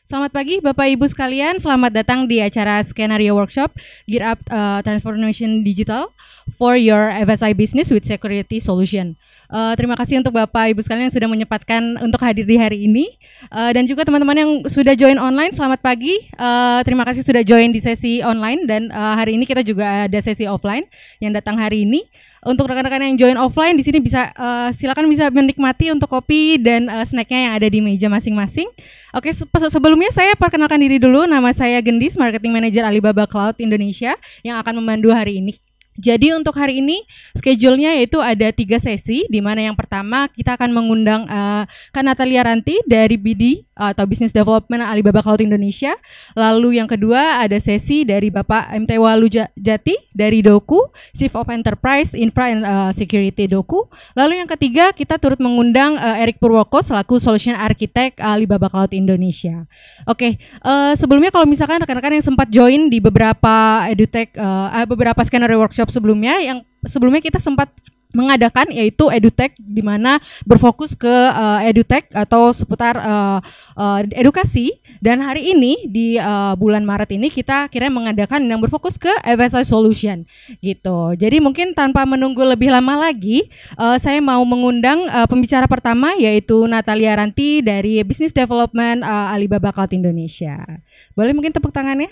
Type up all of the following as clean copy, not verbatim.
Selamat pagi Bapak Ibu sekalian, selamat datang di acara Skenario Workshop Gear Up Transformation Digital for your FSI Business with Security Solution. Terima kasih untuk Bapak Ibu sekalian yang sudah menyempatkan untuk hadir di hari ini. Dan juga teman-teman yang sudah join online, selamat pagi. Terima kasih sudah join di sesi online dan hari ini kita juga ada sesi offline yang datang hari ini. Untuk rekan-rekan yang join offline di sini bisa silakan bisa menikmati untuk kopi dan snacknya yang ada di meja masing-masing. Oke, sebelumnya saya perkenalkan diri dulu. Nama saya Gendis, Marketing Manager Alibaba Cloud Indonesia yang akan memandu hari ini. Jadi untuk hari ini schedule-nya yaitu ada 3 sesi, di mana yang pertama kita akan mengundang Kak Natalia Ranti dari BD atau Business Development Alibaba Cloud Indonesia. Lalu yang kedua ada sesi dari Bapak MT Walu Jati dari Doku, Chief of Enterprise Infra and Security Doku. Lalu yang ketiga kita turut mengundang Erik Purwoko selaku Solution Architect Alibaba Cloud Indonesia. Oke, sebelumnya kalau misalkan rekan-rekan yang sempat join di beberapa edutech, beberapa skenario workshop sebelumnya, yang sebelumnya kita sempat mengadakan yaitu edutech di mana berfokus ke edutech atau seputar edukasi, dan hari ini di bulan Maret ini kita kira mengadakan yang berfokus ke FSI Solution gitu. Jadi mungkin tanpa menunggu lebih lama lagi, saya mau mengundang pembicara pertama yaitu Natalia Ranti dari Business Development Alibaba Cloud Indonesia. Boleh mungkin tepuk tangannya?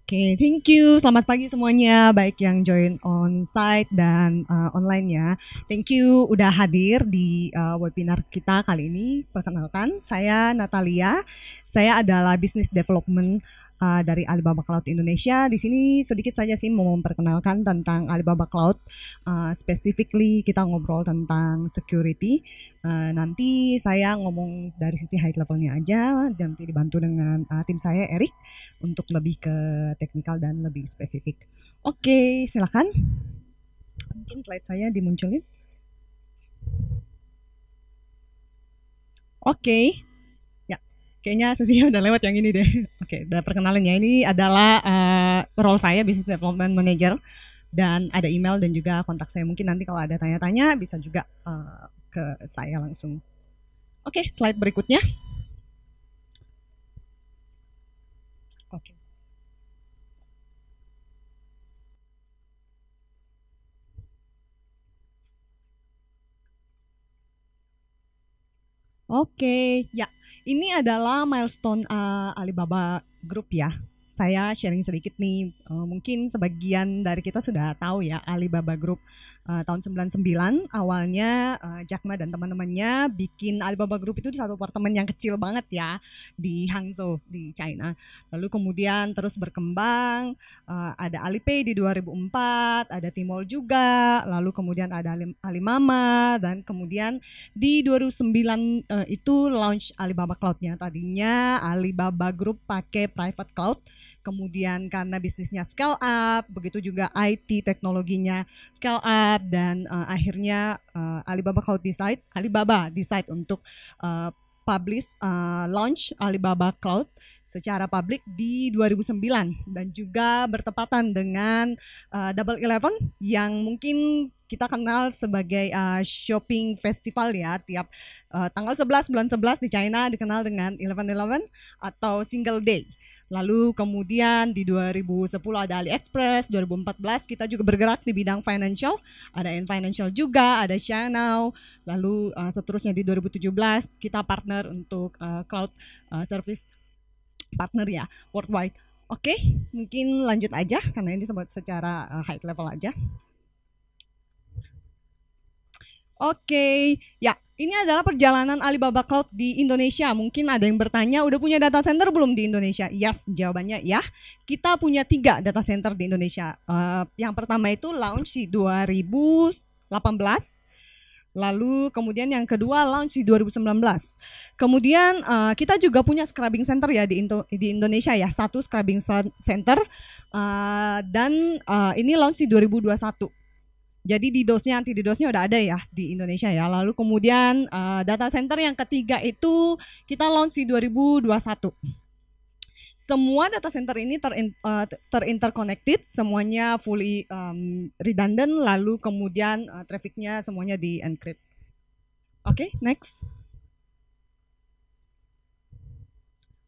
Oke, thank you. Selamat pagi semuanya, baik yang join on site dan online ya. Thank you udah hadir di webinar kita kali ini. Perkenalkan, saya Natalia. Saya adalah Business Development dari Alibaba Cloud Indonesia. Di sini sedikit saja sih mau memperkenalkan tentang Alibaba Cloud. Specifically kita ngobrol tentang security. Nanti saya ngomong dari sisi high levelnya aja, nanti dibantu dengan tim saya Erik untuk lebih ke teknikal dan lebih spesifik. Oke, silakan. Mungkin slide saya dimunculin. Oke. Kayaknya sesinya udah lewat yang ini deh. Oke, udah perkenalannya. Ini adalah role saya, Business Development Manager. Dan ada email dan juga kontak saya. Mungkin nanti kalau ada tanya-tanya bisa juga ke saya langsung. Oke, slide berikutnya. Oke. Oke, ya. Ini adalah milestone Alibaba Group ya. Saya sharing sedikit nih, mungkin sebagian dari kita sudah tahu ya, Alibaba Group tahun 99 awalnya Jack Ma dan teman-temannya bikin Alibaba Group itu di satu apartemen yang kecil banget ya di Hangzhou di China. Lalu kemudian terus berkembang, ada Alipay di 2004, ada Tmall juga, lalu kemudian ada Alimama, dan kemudian di 2009 itu launch Alibaba Cloud-nya. Tadinya Alibaba Group pakai private cloud, kemudian karena bisnisnya scale up, begitu juga IT teknologinya scale up, dan akhirnya Alibaba decide untuk publish launch Alibaba Cloud secara publik di 2009, dan juga bertepatan dengan Double 11 yang mungkin kita kenal sebagai shopping festival ya, tiap tanggal 11 bulan 11 di China dikenal dengan 11/11 atau single day. Lalu kemudian di 2010 ada AliExpress, 2014 kita juga bergerak di bidang financial, ada N-Financial juga, ada Xiaonou, lalu seterusnya di 2017 kita partner untuk cloud service partner ya, worldwide. Oke, mungkin lanjut aja karena ini secara high level aja. Oke, ya ini adalah perjalanan Alibaba Cloud di Indonesia. Mungkin ada yang bertanya, udah punya data center belum di Indonesia? Yes, jawabannya ya. Kita punya 3 data center di Indonesia. Yang pertama itu launch di 2018. Lalu kemudian yang kedua launch di 2019. Kemudian kita juga punya scrubbing center ya di Indonesia ya, 1 scrubbing center, dan ini launch di 2021. Jadi DDoS-nya, anti DDoS-nya udah ada ya di Indonesia ya. Lalu kemudian data center yang ketiga itu kita launch di 2021. Semua data center ini terinterconnected, semuanya fully redundant, lalu kemudian trafficnya semuanya di encrypt. Oke, next.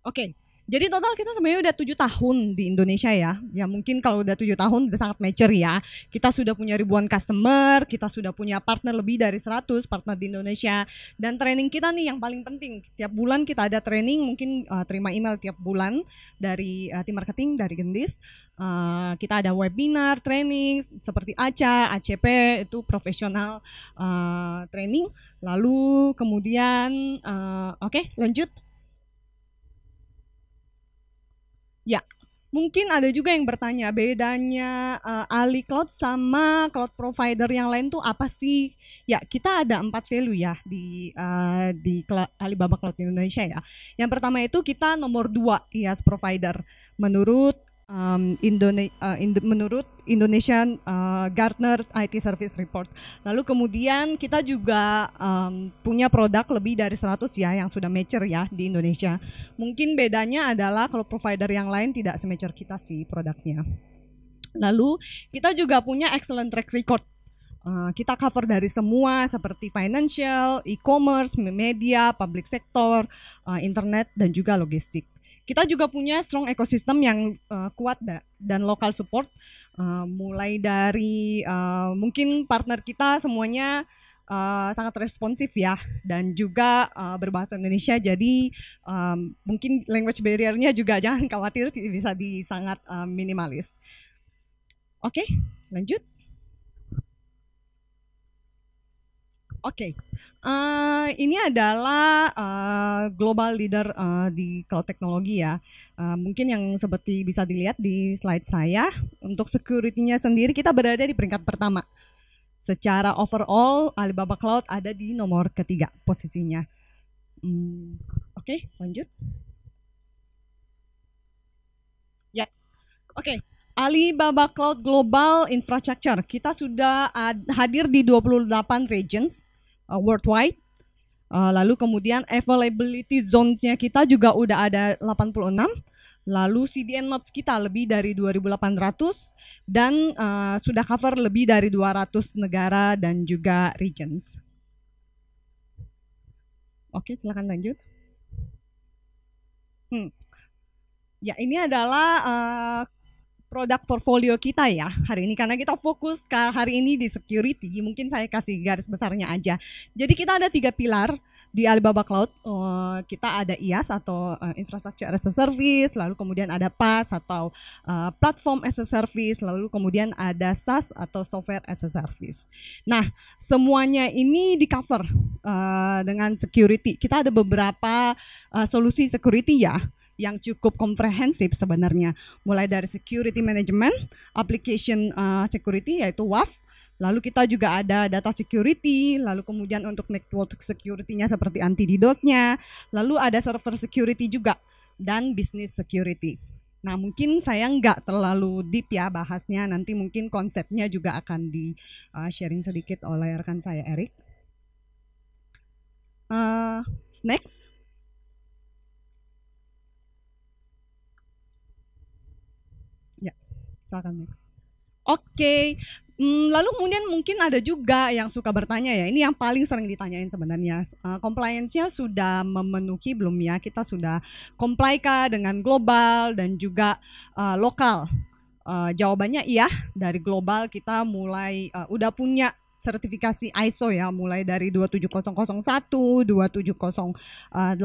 Oke. Jadi total kita sebenarnya udah 7 tahun di Indonesia ya. Ya mungkin kalau udah 7 tahun udah sangat mature ya. Kita sudah punya ribuan customer, kita sudah punya partner lebih dari 100 partner di Indonesia. Dan training kita nih yang paling penting. Tiap bulan kita ada training, mungkin terima email tiap bulan dari tim marketing, dari Gendis. Kita ada webinar, training seperti ACA, ACP, itu profesional training. Lalu kemudian, oke, lanjut. Ya, mungkin ada juga yang bertanya bedanya Ali Cloud sama cloud provider yang lain tuh apa sih? Ya, kita ada 4 value ya di Alibaba Cloud Indonesia ya. Yang pertama itu kita nomor 2 IaaS provider menurut menurut Indonesian Gartner IT Service Report. Lalu kemudian kita juga punya produk lebih dari 100 ya yang sudah mature ya di Indonesia. Mungkin bedanya adalah kalau provider yang lain tidak se-mature kita sih produknya. Lalu kita juga punya excellent track record. Kita cover dari semua seperti financial, e-commerce, media, public sector, internet, dan juga logistik. Kita juga punya strong ekosistem yang kuat dan local support, mulai dari mungkin partner kita semuanya sangat responsif ya, dan juga berbahasa Indonesia, jadi mungkin language barrier-nya juga jangan khawatir, bisa sangat minimalis. Oke, lanjut. Oke, ini adalah global leader di cloud teknologi ya. Mungkin yang seperti bisa dilihat di slide saya, untuk security-nya sendiri kita berada di peringkat pertama. Secara overall, Alibaba Cloud ada di nomor ketiga posisinya. Oke, lanjut. Ya, oke. Alibaba Cloud Global Infrastructure, kita sudah hadir di 28 regions worldwide. Lalu kemudian availability zones-nya kita juga udah ada 86. Lalu CDN nodes kita lebih dari 2.800 dan sudah cover lebih dari 200 negara dan juga regions. Oke, silakan lanjut. Ya, ini adalah produk portfolio kita ya hari ini, karena kita fokus hari ini di security. Mungkin saya kasih garis besarnya aja. Jadi kita ada 3 pilar di Alibaba Cloud. Kita ada IaaS atau Infrastructure as a Service, lalu kemudian ada PaaS atau Platform as a Service, lalu kemudian ada SaaS atau Software as a Service. Nah, semuanya ini di cover dengan security. Kita ada beberapa solusi security ya, yang cukup komprehensif sebenarnya, mulai dari security management, application security yaitu WAF, lalu kita juga ada data security, lalu kemudian untuk network security-nya seperti anti-DDoS-nya, lalu ada server security juga, dan business security. Nah, mungkin saya nggak terlalu deep ya bahasnya, nanti mungkin konsepnya juga akan di sharing sedikit oleh rekan saya Erik. Next. Silakan next. Oke, lalu kemudian mungkin ada juga yang suka bertanya ya, ini yang paling sering ditanyain sebenarnya, compliance-nya sudah memenuhi belum ya? Kita sudah comply kah dengan global dan juga lokal? Jawabannya iya, dari global kita mulai udah punya sertifikasi ISO ya, mulai dari 27001, 27018,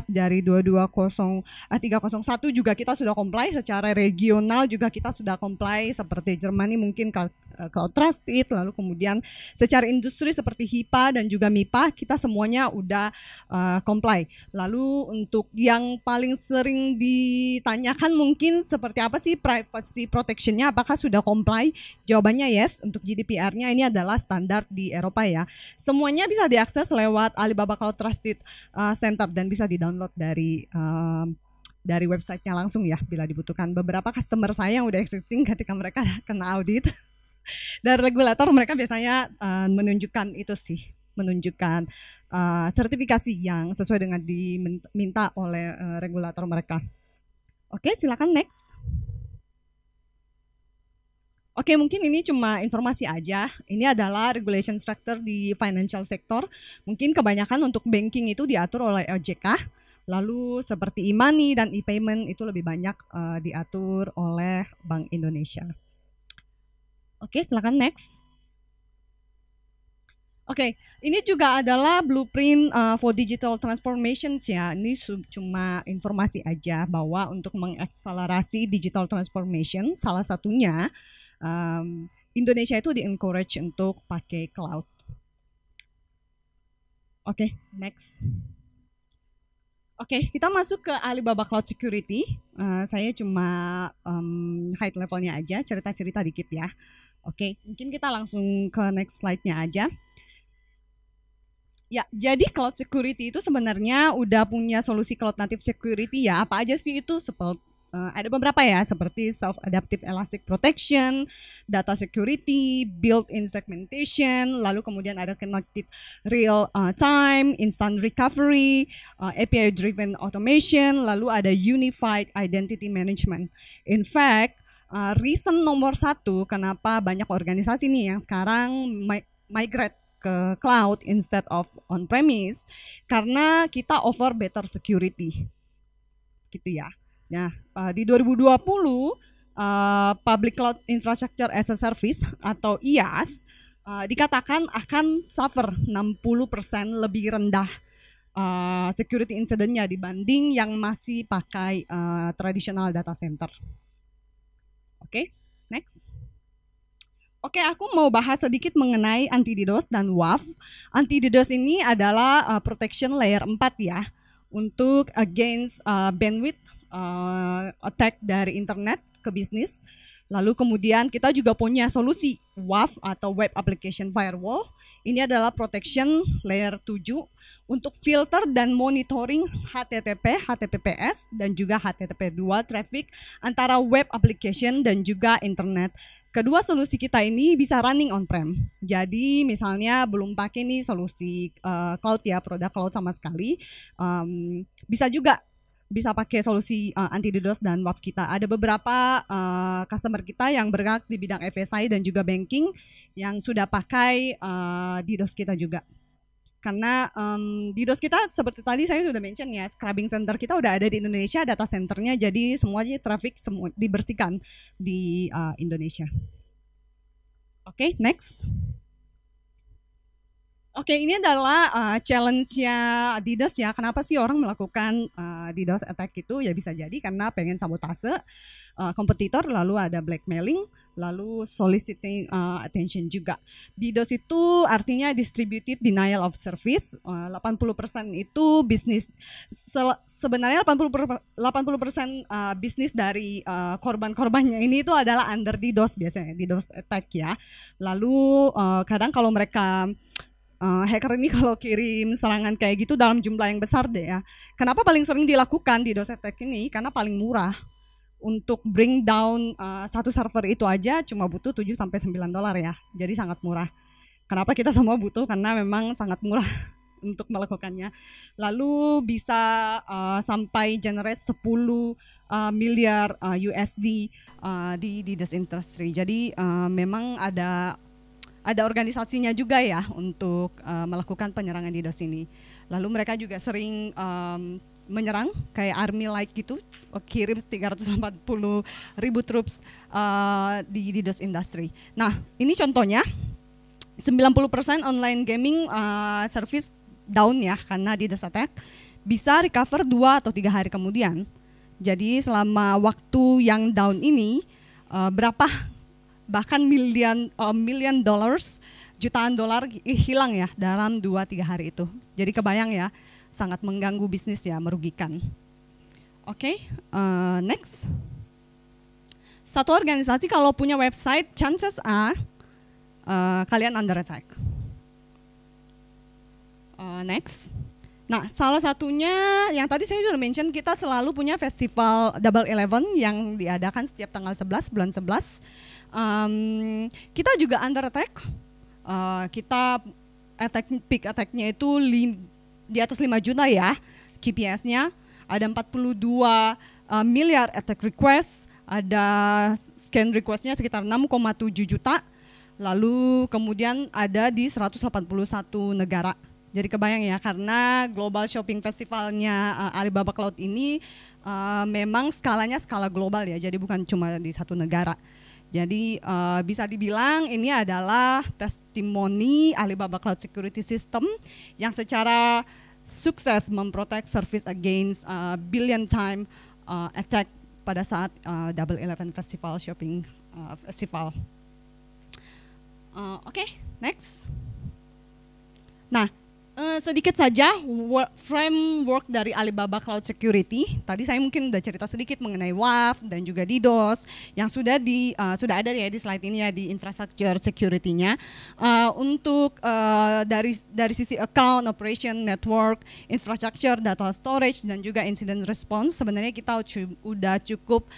dari 301 juga kita sudah comply. Secara regional juga kita sudah comply, seperti Germany mungkin Cloud Trusted, lalu kemudian secara industri seperti HIPAA dan juga MIPA kita semuanya udah comply. Lalu untuk yang paling sering ditanyakan mungkin seperti apa sih privacy protection-nya, apakah sudah comply? Jawabannya yes. Untuk GDPR-nya ini adalah standar di Eropa ya. Semuanya bisa diakses lewat Alibaba Cloud Trusted Center dan bisa di-download dari websitenya langsung ya bila dibutuhkan. Beberapa customer saya yang udah existing ketika mereka kena audit dari regulator, mereka biasanya menunjukkan itu sih, menunjukkan sertifikasi yang sesuai dengan diminta oleh regulator mereka. Oke, silakan next. Oke, mungkin ini cuma informasi aja. Ini adalah regulation structure di financial sector. Mungkin kebanyakan untuk banking itu diatur oleh OJK. Lalu seperti e-money dan e-payment itu lebih banyak diatur oleh Bank Indonesia. Oke, silakan next. Oke, ini juga adalah blueprint for digital transformations ya. Ini cuma informasi aja bahwa untuk mengakselerasi digital transformation, salah satunya Indonesia itu di-encourage untuk pakai cloud. Oke, next. Oke, kita masuk ke Alibaba Cloud Security. Saya cuma high levelnya aja, cerita-cerita dikit ya. Oke, mungkin kita langsung ke next slide-nya aja. Ya, jadi cloud security itu sebenarnya udah punya solusi cloud native security ya. Apa aja sih itu? Ada beberapa ya, seperti self-adaptive elastic protection, data security, built-in segmentation, lalu kemudian ada connected real-time, instant recovery, API-driven automation, lalu ada unified identity management. In fact, reason nomor 1 kenapa banyak organisasi nih yang sekarang migrate ke cloud instead of on-premise, karena kita offer better security. Gitu ya. Nah, di 2020 Public Cloud Infrastructure as a Service atau IaaS dikatakan akan suffer 60% lebih rendah security incident-nya dibanding yang masih pakai traditional data center. Oke, next. Oke, aku mau bahas sedikit mengenai anti-DDoS dan WAF. Anti-DDoS ini adalah protection layer 4 ya, untuk against bandwidth attack dari internet ke bisnis. Lalu kemudian kita juga punya solusi WAF atau Web Application Firewall. Ini adalah protection layer 7 untuk filter dan monitoring HTTP, HTTPS, dan juga HTTP2 traffic antara web application dan juga internet. Kedua solusi kita ini bisa running on-prem. Jadi misalnya belum pakai nih solusi cloud ya, produk cloud sama sekali, bisa pakai solusi anti-DDoS dan WAF kita. Ada beberapa customer kita yang bergerak di bidang FSI dan juga banking yang sudah pakai DDoS kita juga. Karena DDoS kita seperti tadi saya sudah mention ya, scrubbing center kita udah ada di Indonesia, data centernya, jadi semuanya traffic semua dibersihkan di Indonesia. Oke, next. Oke, ini adalah challenge-nya DDoS ya. Kenapa sih orang melakukan DDoS attack itu? Ya bisa jadi karena pengen sabotase kompetitor, lalu ada blackmailing, lalu soliciting attention juga. DDoS itu artinya distributed denial of service. 80% itu bisnis. Sebenarnya 80% bisnis dari korban-korbannya ini itu adalah under DDoS biasanya, DDoS attack ya. Lalu kadang kalau mereka hacker ini kalau kirim serangan kayak gitu dalam jumlah yang besar deh ya. Kenapa paling sering dilakukan DDoS attack ini? Karena paling murah. Untuk bring down satu server itu aja cuma butuh 7-9 dolar ya. Jadi sangat murah. Kenapa kita semua butuh? Karena memang sangat murah untuk melakukannya. Lalu bisa sampai generate 10 miliar USD di DDoS industry. Jadi memang ada organisasinya juga ya untuk melakukan penyerangan DDoS ini. Lalu mereka juga sering menyerang kayak army like gitu, kirim 340 ribu troops di DDoS industry. Nah, ini contohnya 90% online gaming service down ya karena DDoS attack, bisa recover 2 atau 3 hari kemudian. Jadi selama waktu yang down ini bahkan million dollars, jutaan dolar hilang ya dalam 2-3 hari itu. Jadi kebayang ya, sangat mengganggu bisnis ya, merugikan. Oke, next. Satu organisasi kalau punya website, chances are kalian under attack. Next. Nah, salah satunya yang tadi saya sudah mention, kita selalu punya festival Double 11 yang diadakan setiap tanggal 11 bulan 11. Kita juga under attack. Kita peak attack-nya itu di atas 5 juta ya KPS-nya. Ada 42 miliar attack request, ada scan requestnya sekitar 6,7 juta, lalu kemudian ada di 181 negara. Jadi kebayang ya, karena Global Shopping Festivalnya Alibaba Cloud ini memang skalanya skala global ya, jadi bukan cuma di satu negara. Jadi bisa dibilang ini adalah testimoni Alibaba Cloud Security System yang secara sukses memprotek service against billion time attack pada saat Double 11 Festival Shopping Festival. Oke, next. Nah, sedikit saja framework dari Alibaba Cloud Security. Tadi saya mungkin udah cerita sedikit mengenai WAF dan juga DDoS yang sudah ada ya di slide ini ya, di infrastructure security-nya. Untuk dari sisi account, operation, network, infrastructure, data storage dan juga incident response, sebenarnya kita udah cukup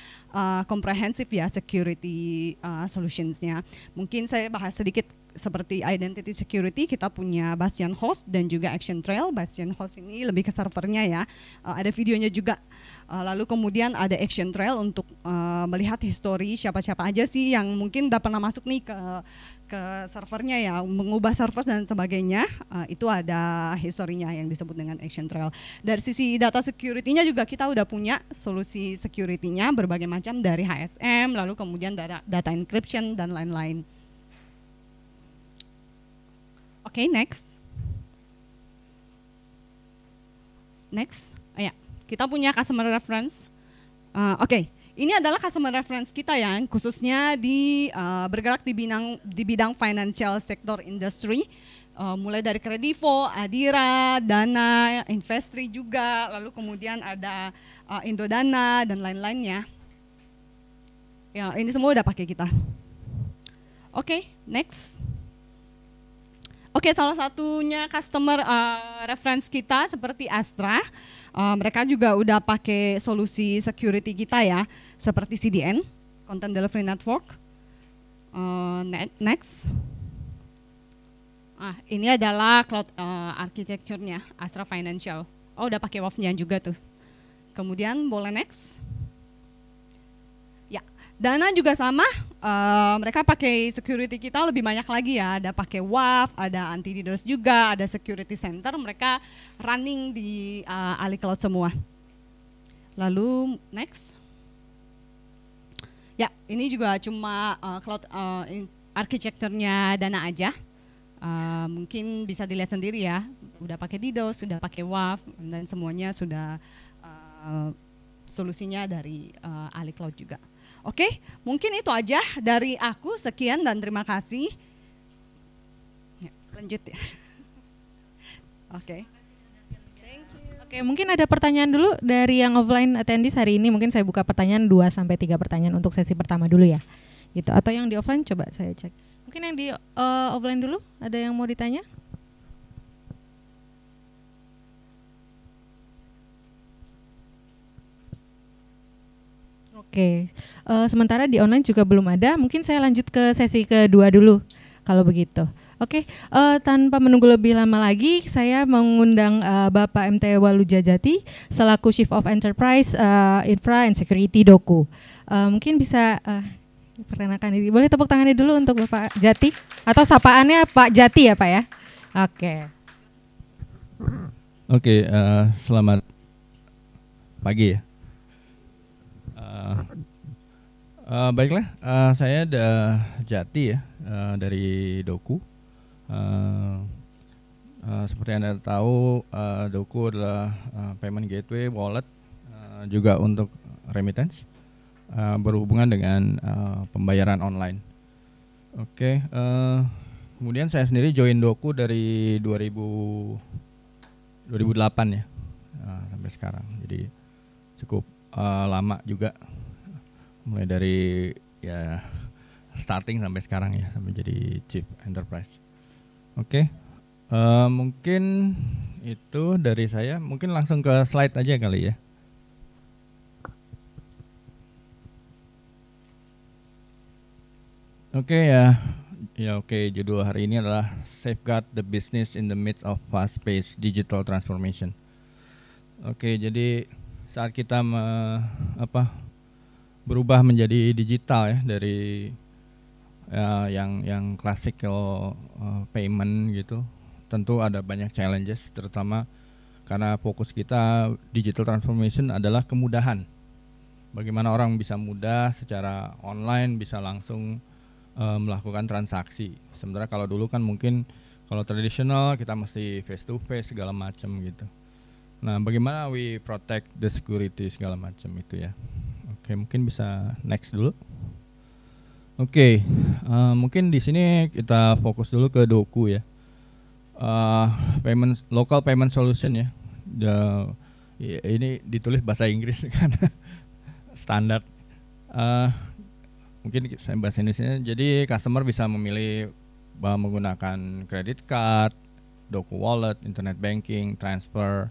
komprehensif ya security solutions-nya. Mungkin saya bahas sedikit. Seperti identity security, kita punya Bastion Host dan juga Action Trail. Bastion Host ini lebih ke servernya ya, ada videonya juga. Lalu kemudian ada Action Trail untuk melihat histori siapa-siapa aja sih yang mungkin udah pernah masuk nih ke servernya ya, mengubah server dan sebagainya. Itu ada historinya yang disebut dengan Action Trail. Dari sisi data security-nya juga kita udah punya solusi security-nya berbagai macam, dari HSM, lalu kemudian data encryption dan lain-lain. Oke, next. Ya, kita punya customer reference. Oke, ini adalah customer reference kita yang khususnya bergerak di bidang financial sector industry, mulai dari Kredivo, Adira, Dana, Investri juga, lalu kemudian ada Indodana dan lain-lainnya. Ya, ini semua udah pakai kita. Oke, next. Oke, salah satunya customer reference kita seperti Astra, mereka juga udah pakai solusi security kita ya, seperti CDN, Content Delivery Network. Next, ini adalah cloud architecture-nya Astra Financial. Oh, udah pakai WAF-nya juga tuh. Kemudian boleh next. Dana juga sama, mereka pakai security kita lebih banyak lagi ya, ada pakai WAF, ada anti DDoS juga, ada security center, mereka running di Ali Cloud semua. Lalu next. Ya, ini juga cuma cloud architecture-nya Dana aja. Mungkin bisa dilihat sendiri ya, udah pakai DDoS, sudah pakai WAF, dan semuanya sudah solusinya dari Ali Cloud juga. Oke, mungkin itu aja dari aku. Sekian dan terima kasih. Ya, lanjut ya. Oke. Oke, mungkin ada pertanyaan dulu dari yang offline attendees hari ini. Mungkin saya buka pertanyaan 2-3 pertanyaan untuk sesi pertama dulu ya. Gitu. Atau yang di offline coba saya cek. Mungkin yang di offline dulu, ada yang mau ditanya? Oke, sementara di online juga belum ada, mungkin saya lanjut ke sesi kedua dulu, kalau begitu. Oke, tanpa menunggu lebih lama lagi, saya mengundang Bapak MT Walujajati selaku Chief of Enterprise Infra and Security Doku. Mungkin bisa perkenalkan diri, boleh tepuk tangannya dulu untuk Bapak Jati, atau sapaannya Pak Jati ya Pak ya? Oke, selamat pagi ya. Baiklah, saya Jati ya, dari Doku. Seperti Anda tahu, Doku adalah payment gateway, wallet, juga untuk remittance, berhubungan dengan pembayaran online. Oke, kemudian saya sendiri join Doku dari 2008 ya, sampai sekarang. Jadi cukup lama juga, mulai dari ya starting sampai sekarang ya, sampai jadi Chief Enterprise. Oke, mungkin itu dari saya. Mungkin langsung ke slide aja kali ya. Oke ya, judul hari ini adalah Safeguard the Business in the Midst of Fast-Paced Digital Transformation. Oke, jadi saat kita berubah menjadi digital ya, dari yang classical payment gitu, tentu ada banyak challenges, terutama karena fokus kita digital transformation adalah kemudahan. Bagaimana orang bisa mudah secara online bisa langsung melakukan transaksi. Sementara kalau dulu kan mungkin kalau tradisional kita mesti face to face segala macam gitu. Nah, bagaimana we protect the security segala macam itu ya. Oke, mungkin bisa next dulu. Oke, mungkin di sini kita fokus dulu ke Doku ya. Local payment solution ya. Ini ditulis bahasa Inggris kan standar. Mungkin saya bahasa Indonesia. Jadi customer bisa memilih menggunakan credit card, Doku Wallet, internet banking, transfer,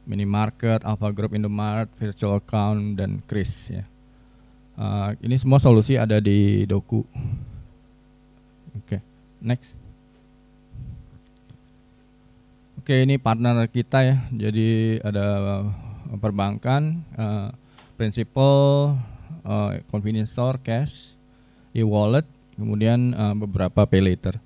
minimarket, Alpha Group, Indomart, virtual account, dan Kris ya. Ini semua solusi ada di Doku. Oke, next. Oke, ini partner kita ya. Jadi ada perbankan, Principal, convenience store, cash, e-wallet, kemudian beberapa pay later.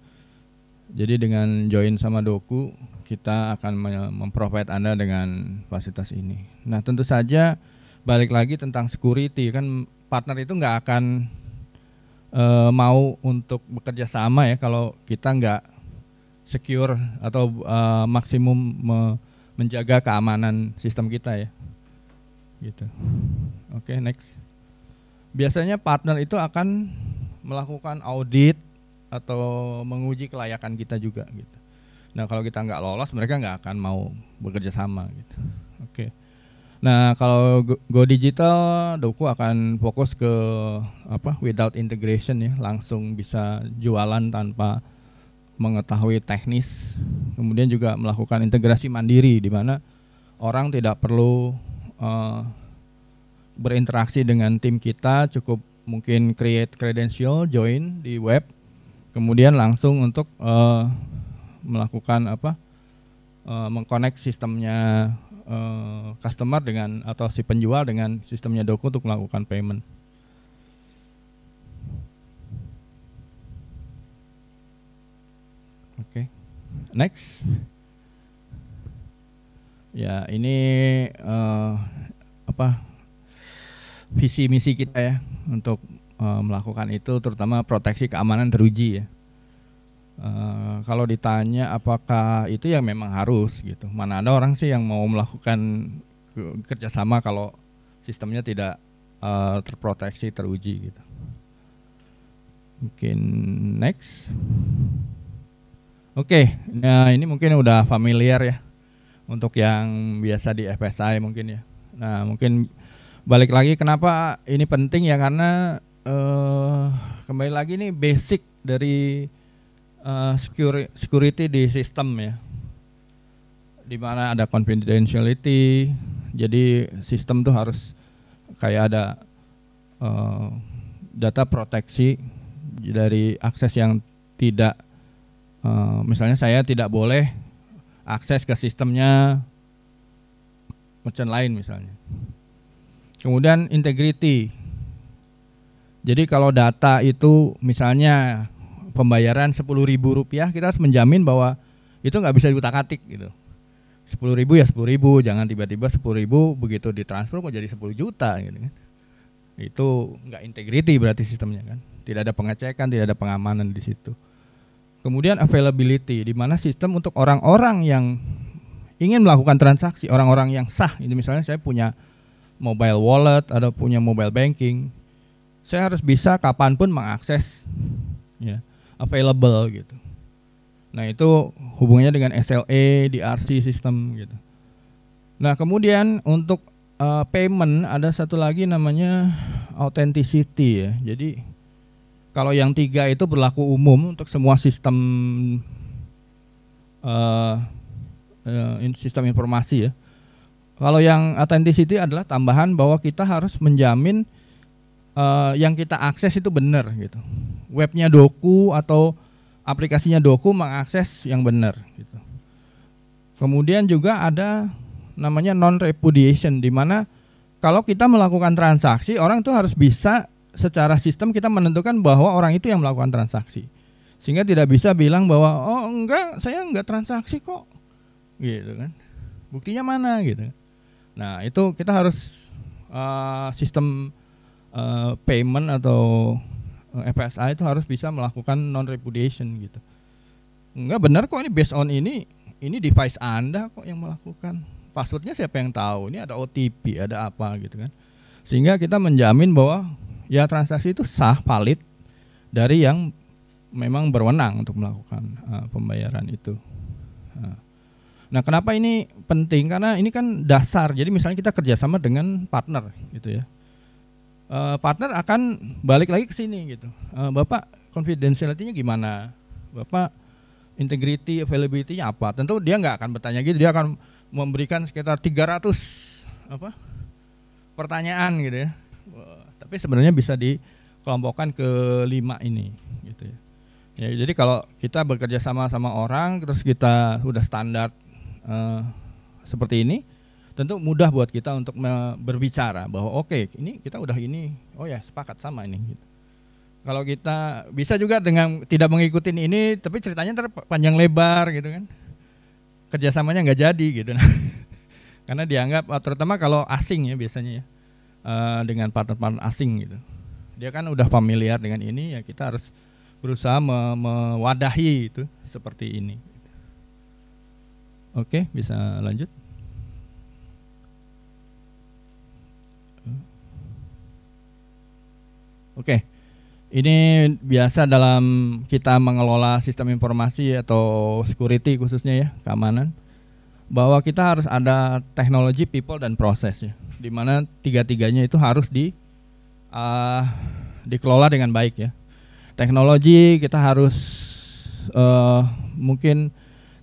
Jadi dengan join sama Doku, kita akan memprovide Anda dengan fasilitas ini. Nah, tentu saja balik lagi tentang security, kan partner itu nggak akan mau untuk bekerja sama ya kalau kita nggak secure atau maksimum menjaga keamanan sistem kita ya. Gitu. Oke, next. Biasanya partner itu akan melakukan audit atau menguji kelayakan kita juga gitu. Nah, kalau kita nggak lolos, mereka nggak akan mau bekerja sama gitu. Oke. Nah, kalau Go Digital, Doku akan fokus ke without integration ya, langsung bisa jualan tanpa mengetahui teknis. Kemudian juga melakukan integrasi mandiri di mana orang tidak perlu berinteraksi dengan tim kita, cukup mungkin create credential, join di web, kemudian langsung untuk melakukan mengconnect sistemnya customer dengan atau si penjual dengan sistemnya Doku untuk melakukan payment. Oke, next. Ya, ini visi misi kita ya untuk melakukan itu, terutama proteksi keamanan teruji ya. Kalau ditanya apakah itu ya memang harus gitu. Mana ada orang sih yang mau melakukan kerjasama kalau sistemnya tidak terproteksi, teruji gitu. Mungkin next. Oke, nah ini mungkin udah familiar ya untuk yang biasa di FSI mungkin ya. Nah, mungkin balik lagi kenapa ini penting ya, karena kembali lagi nih basic dari security di sistem ya, dimana ada confidentiality. Jadi sistem tuh harus kayak ada data proteksi dari akses yang tidak misalnya saya tidak boleh akses ke sistemnya merchant lain misalnya. Kemudian integrity. Jadi kalau data itu misalnya pembayaran Rp10.000, kita harus menjamin bahwa itu nggak bisa diutak-atik gitu. 10.000 ya 10.000, jangan tiba-tiba 10.000 begitu ditransfer kok jadi 10 juta gitu kan. Itu nggak integrity berarti sistemnya kan. Tidak ada pengecekan, tidak ada pengamanan di situ. Kemudian availability, di mana sistem untuk orang-orang yang ingin melakukan transaksi, orang-orang yang sah. Ini misalnya saya punya mobile wallet atau punya mobile banking, saya harus bisa kapanpun mengakses ya, available gitu. Nah, itu hubungannya dengan SLA, DRC system gitu. Nah, kemudian untuk payment ada satu lagi namanya authenticity ya. Jadi kalau yang 3 itu berlaku umum untuk semua sistem sistem informasi ya. Kalau yang authenticity adalah tambahan bahwa kita harus menjamin yang kita akses itu benar gitu. Webnya Doku atau aplikasinya Doku mengakses yang benar gitu. Kemudian juga ada namanya non repudiation, di mana kalau kita melakukan transaksi, orang itu harus bisa secara sistem kita menentukan bahwa orang itu yang melakukan transaksi. Sehingga tidak bisa bilang bahwa oh enggak, saya enggak transaksi kok. Gitu kan. Buktinya mana gitu. Nah, itu kita harus sistem payment atau FSA itu harus bisa melakukan non repudiation gitu. Enggak benar kok, ini based on ini device Anda kok yang melakukan. Passwordnya siapa yang tahu? Ini ada OTP, ada apa gitu kan. Sehingga kita menjamin bahwa ya transaksi itu sah, valid dari yang memang berwenang untuk melakukan pembayaran itu. Nah, kenapa ini penting? Karena ini kan dasar. Jadi misalnya kita kerjasama dengan partner gitu ya. Partner akan balik lagi ke sini gitu. Bapak confidentiality-nya gimana? Bapak integrity, availability-nya apa? Tentu dia nggak akan bertanya gitu. Dia akan memberikan sekitar 300 pertanyaan gitu ya. Tapi sebenarnya bisa dikelompokkan ke 5 ini gitu ya. Ya, jadi kalau kita bekerja sama orang, terus kita sudah standar seperti ini, tentu mudah buat kita untuk berbicara bahwa oke, ini kita udah ini, oh ya sepakat sama ini. Gitu. Kalau kita bisa juga dengan tidak mengikuti ini, tapi ceritanya panjang lebar gitu kan, kerjasamanya nggak jadi gitu. Karena dianggap, terutama kalau asing ya biasanya ya, dengan partner-partner asing gitu, dia kan udah familiar dengan ini, ya kita harus berusaha mewadahi itu seperti ini. Oke, bisa lanjut. Oke, ini biasa dalam kita mengelola sistem informasi atau security khususnya ya, keamanan, bahwa kita harus ada teknologi, people, dan proses ya, di mana tiga-tiganya itu harus dikelola dengan baik ya. Teknologi kita harus mungkin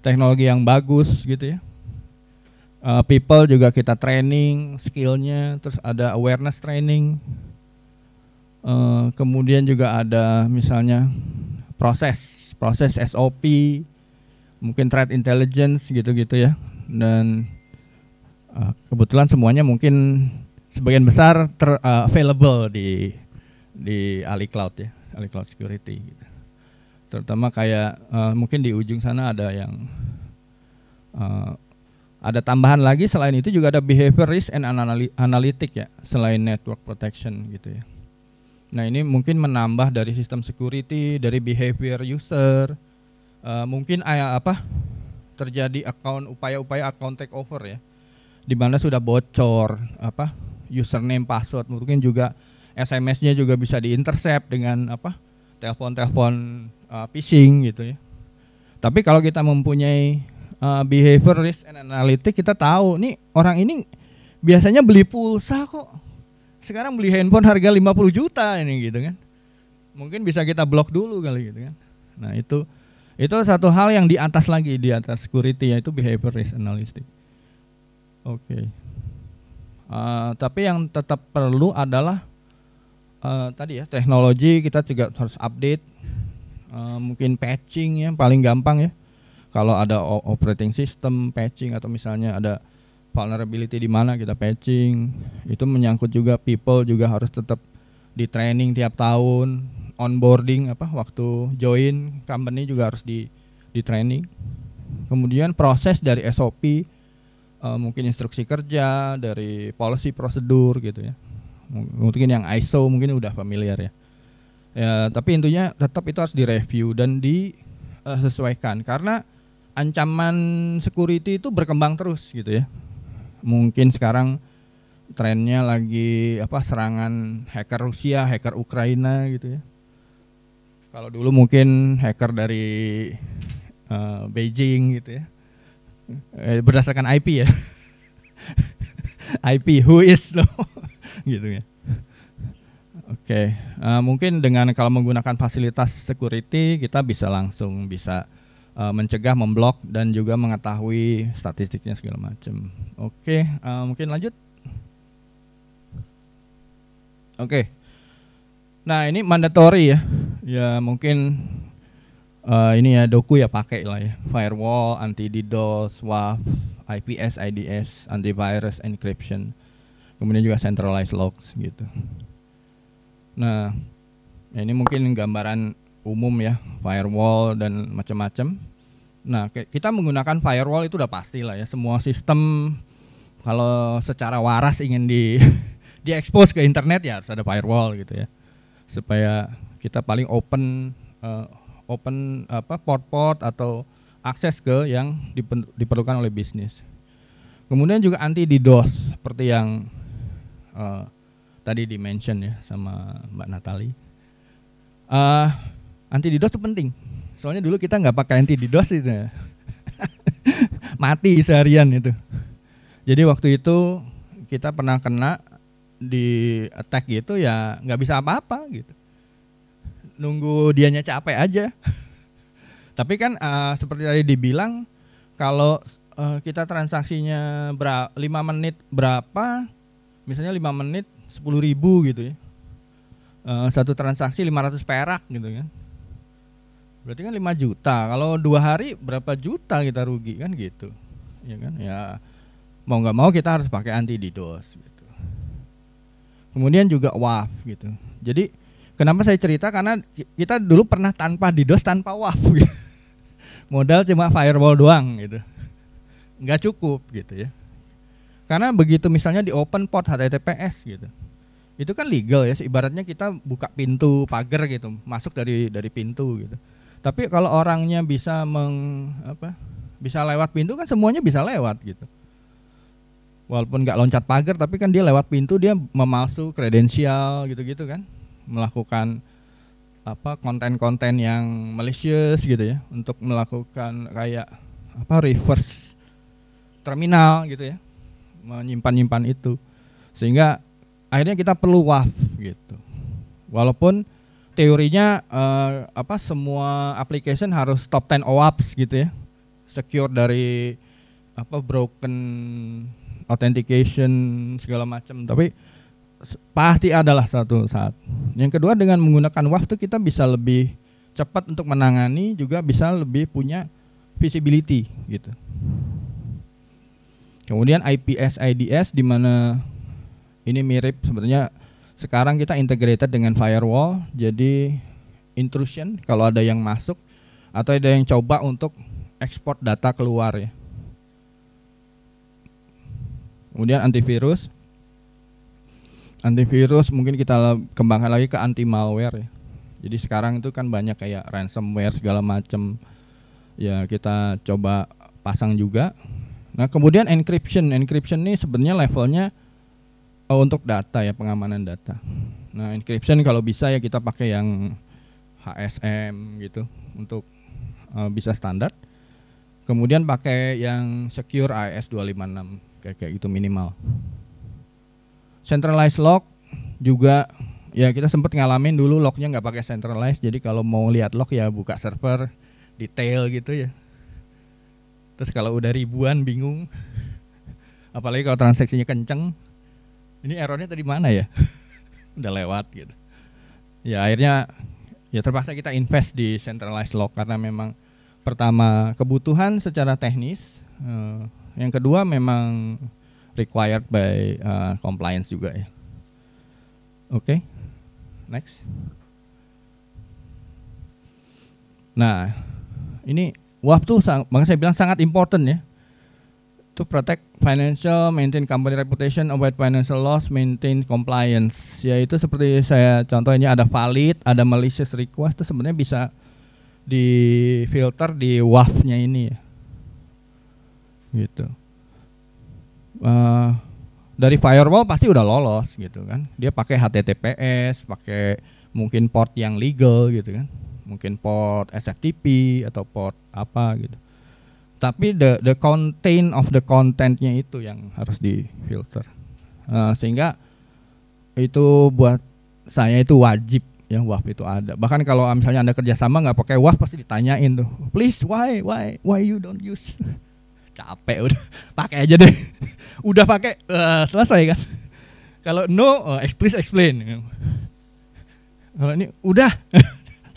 teknologi yang bagus gitu ya. People juga kita training skillnya, terus ada awareness training. Kemudian juga ada misalnya proses SOP, mungkin threat intelligence gitu-gitu ya. Dan kebetulan semuanya mungkin sebagian besar available di Ali Cloud ya, Ali Cloud Security gitu. Terutama kayak mungkin di ujung sana ada yang ada tambahan lagi, selain itu juga ada behavior risk and analytic ya, selain network protection gitu ya. Nah, ini mungkin menambah dari sistem security, dari behavior user, mungkin terjadi upaya-upaya account takeover ya, di mana sudah bocor username, password, mungkin juga SMS-nya juga bisa diintercept dengan telepon phishing gitu ya. Tapi kalau kita mempunyai behavior risk and analytic, kita tahu nih orang ini biasanya beli pulsa kok, sekarang beli handphone harga 50 juta ini gitu kan. Mungkin bisa kita blok dulu kali gitu kan. Nah, itu satu hal yang di atas lagi, di atas security, yaitu behavior risk analytic. Oke. Tapi yang tetap perlu adalah tadi ya, teknologi kita juga harus update. Mungkin patching ya, paling gampang ya. Kalau ada operating system patching, atau misalnya ada vulnerability di mana kita patching. Itu menyangkut juga people, juga harus tetap di training tiap tahun, onboarding waktu join company juga harus di training. Kemudian proses dari SOP, mungkin instruksi kerja, dari policy prosedur gitu ya. Mungkin yang ISO mungkin udah familiar ya. Ya, tapi intinya tetap itu harus direview dan disesuaikan, karena ancaman security itu berkembang terus gitu ya. Mungkin sekarang trennya lagi serangan hacker Rusia, hacker Ukraina gitu ya. Kalau dulu mungkin hacker dari Beijing gitu ya. Berdasarkan IP ya. IP who is loh gitu ya. Oke, mungkin dengan kalau menggunakan fasilitas security kita bisa langsung mencegah, memblok, dan juga mengetahui statistiknya segala macam. Oke, mungkin lanjut. Oke. Nah, ini mandatory ya. Ya mungkin ini ya doku ya pakai lah ya. Firewall, anti DDoS, WAF, IPS, IDS, antivirus, encryption. kemudian juga centralized logs gitu. Nah, ini mungkin gambaran umum ya, firewall dan macam-macam. Nah, kita menggunakan firewall itu udah pasti lah ya, semua sistem kalau secara waras ingin diekspos ke internet ya harus ada firewall gitu ya, supaya kita paling open port-port atau akses ke yang diperlukan oleh bisnis. Kemudian juga anti DDoS seperti yang tadi di-mention ya sama Mbak Natali. Anti DDoS itu penting. Soalnya dulu kita nggak pakai anti DDoS itu ya. Mati seharian itu. Jadi waktu itu kita pernah kena di attack gitu ya nggak bisa apa-apa gitu. Nunggu dianya capek aja. Tapi kan seperti tadi dibilang kalau kita transaksinya 5 menit berapa, misalnya 5 menit 10.000 gitu ya. Satu transaksi 500 perak gitu kan. Berarti kan 5 juta. Kalau 2 hari berapa juta kita rugi kan gitu. Ya kan? Ya mau nggak mau kita harus pakai anti DDoS gitu. Kemudian juga WAF gitu. Jadi kenapa saya cerita, karena kita dulu pernah tanpa DDoS, tanpa WAF gitu. Modal cuma firewall doang gitu. Nggak cukup gitu ya. Karena begitu misalnya di open port HTTPS gitu. Itu kan legal ya, ibaratnya kita buka pintu pagar gitu, masuk dari pintu gitu. Tapi kalau orangnya bisa bisa lewat pintu kan semuanya bisa lewat gitu. Walaupun nggak loncat pagar, tapi kan dia lewat pintu, dia memalsu kredensial gitu-gitu kan, melakukan konten-konten yang malicious gitu ya, untuk melakukan kayak reverse terminal gitu ya, menyimpan itu, sehingga akhirnya kita perlu WAF gitu. Walaupun teorinya semua application harus top 10 OAuth gitu ya, secure dari broken authentication segala macam, tapi pasti adalah satu saat. Yang kedua, dengan menggunakan WAF itu kita bisa lebih cepat untuk menangani, juga bisa lebih punya visibility gitu. Kemudian IPS IDS, di mana ini mirip sebenarnya, sekarang kita integrated dengan firewall, jadi intrusion kalau ada yang masuk atau ada yang coba untuk ekspor data keluar ya. Kemudian antivirus mungkin kita kembangkan lagi ke anti malware ya. Jadi sekarang itu kan banyak kayak ransomware segala macam ya, kita coba pasang juga. Nah kemudian encryption ini sebenarnya levelnya untuk data ya, pengamanan data. Nah encryption kalau bisa ya kita pakai yang HSM gitu untuk bisa standar. Kemudian pakai yang secure AES 256 kayak gitu minimal. Centralized log juga ya, kita sempat ngalamin dulu lognya nggak pakai centralized, jadi kalau mau lihat log ya buka server detail gitu ya. Terus kalau udah ribuan bingung, apalagi kalau transaksinya kenceng, ini errornya tadi mana ya? Udah lewat gitu. Ya akhirnya ya terpaksa kita invest di centralized log, karena memang pertama kebutuhan secara teknis, yang kedua memang required by compliance juga ya. Oke, next. Nah, ini WAF tuh makanya saya bilang sangat important ya. To protect financial, maintain company reputation, avoid financial loss, maintain compliance. Yaitu seperti saya contohnya ada valid, ada malicious request, itu sebenarnya bisa difilter di WAF-nya ini ya. Gitu. Dari firewall pasti udah lolos gitu kan. Dia pakai HTTPS, pakai mungkin port yang legal gitu kan. Mungkin port SFTP atau port apa gitu. Tapi the content of the contentnya itu yang harus difilter. Sehingga itu buat saya itu wajib ya, WAF itu ada. Bahkan kalau misalnya Anda kerjasama nggak pakai WAF pasti ditanyain tuh, please why you don't use. Capek udah, pakai aja deh. Udah pakai selesai kan. Kalau no, explain. Kalau ini udah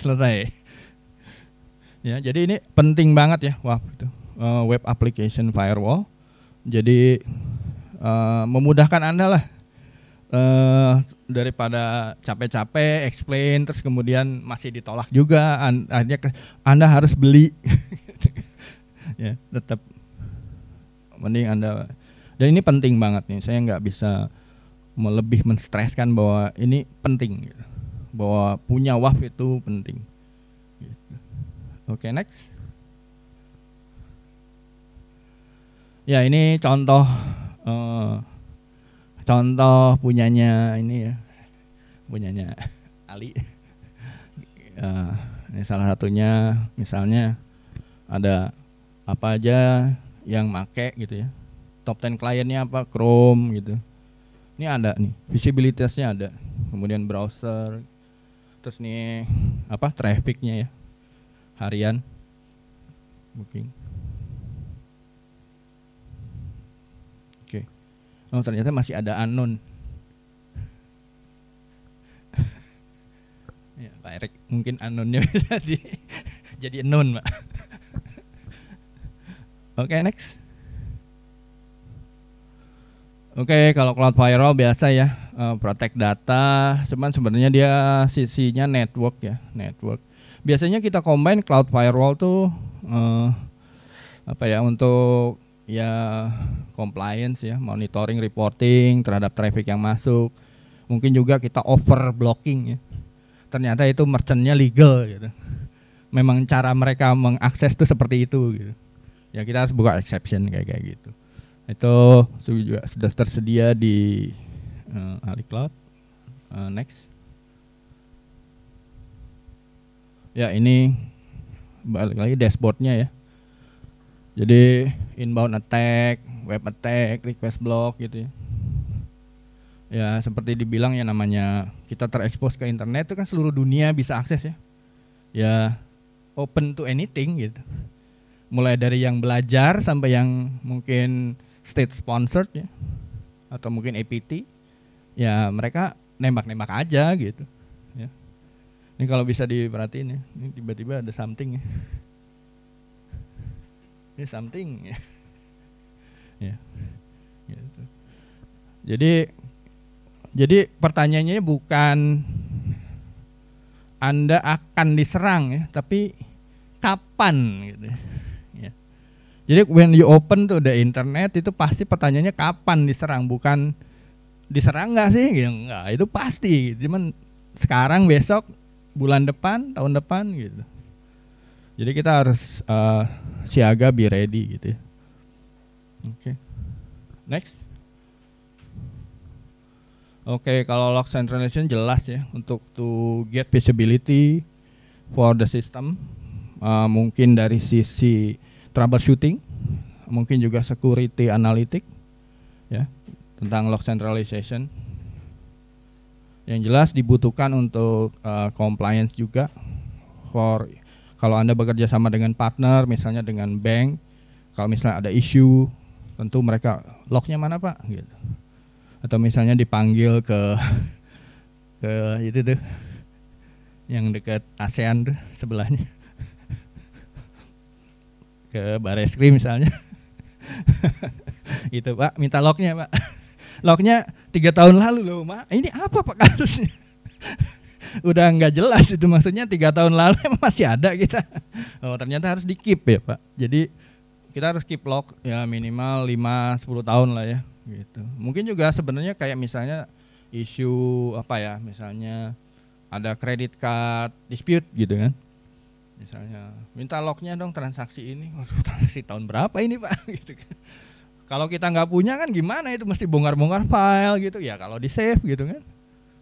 selesai. Ya, jadi ini penting banget ya WAF itu. Web application firewall. Jadi memudahkan Anda lah daripada capek-capek explain terus kemudian masih ditolak juga, akhirnya Anda harus beli. Ya, tetap mending Anda. Dan ini penting banget nih, saya nggak bisa lebih menstreskan bahwa ini penting gitu. Bahwa punya WAF itu penting gitu. Oke, next. Ya, ini contoh punyanya ini ya, punyanya Ali. Ini salah satunya, misalnya ada apa aja yang make gitu ya, top 10 kliennya apa, Chrome gitu. Ini ada nih, visibilitasnya ada, kemudian browser, terus nih apa, trafficnya ya, harian, booking. Oke. Oh, ternyata masih ada unknown. Ya, Pak Erik, mungkin unknownnya bisa jadi unknown, Pak. Oke, next. Oke, kalau cloud firewall biasa ya, protect data, cuman sebenarnya dia sisinya network ya, network. Biasanya kita combine cloud firewall tuh apa ya, untuk ya compliance ya, monitoring, reporting terhadap traffic yang masuk. Mungkin juga kita over blocking ya. Ternyata itu merchantnya legal gitu. Memang cara mereka mengakses tuh seperti itu gitu. Ya kita harus buka exception kayak gitu. Itu juga sudah tersedia di Ali Cloud. Next. Ya, ini balik lagi dashboardnya ya. Jadi inbound attack, web attack, request block gitu ya. Ya seperti dibilang ya, namanya kita terekspos ke internet itu kan seluruh dunia bisa akses ya. Ya open to anything gitu. Mulai dari yang belajar sampai yang mungkin state sponsored ya, atau mungkin APT, ya mereka nembak-nembak aja gitu. Ya. Ini kalau bisa diperhatiin ya, ini tiba-tiba ada something ya. Ini something ya. Ya. Gitu. Jadi pertanyaannya bukan Anda akan diserang ya, tapi kapan gitu. Ya. Jadi when you open to the internet itu pasti pertanyaannya kapan diserang, bukan diserang nggak sih? Ya, enggak, itu pasti. Cuman sekarang, besok, bulan depan, tahun depan gitu. Jadi kita harus siaga, be ready gitu ya. Oke. Next. Oke, kalau log centralization jelas ya, untuk to get visibility for the system, mungkin dari sisi troubleshooting, mungkin juga security analytic ya, tentang log centralization. Yang jelas dibutuhkan untuk compliance juga, for kalau Anda bekerja sama dengan partner, misalnya dengan bank, kalau misalnya ada issue, tentu mereka lognya mana Pak gitu. Atau misalnya dipanggil ke itu tuh yang dekat ASEAN tuh sebelahnya, ke Bareskrim misalnya. Itu Pak, minta lognya Pak. Lognya 3 tahun lalu loh Pak, ini apa Pak kasusnya? Udah nggak jelas itu, maksudnya 3 tahun lalu emang masih ada kita. Oh ternyata harus di keep ya Pak. Jadi kita harus keep log ya minimal 5-10 tahun lah ya gitu. Mungkin juga sebenarnya kayak misalnya isu apa ya, misalnya ada credit card dispute gitu kan, misalnya minta lognya dong transaksi ini. Waduh, transaksi tahun berapa ini Pak gitu kan. Kalau kita nggak punya kan gimana, itu mesti bongkar-bongkar file gitu ya, kalau di save gitu kan.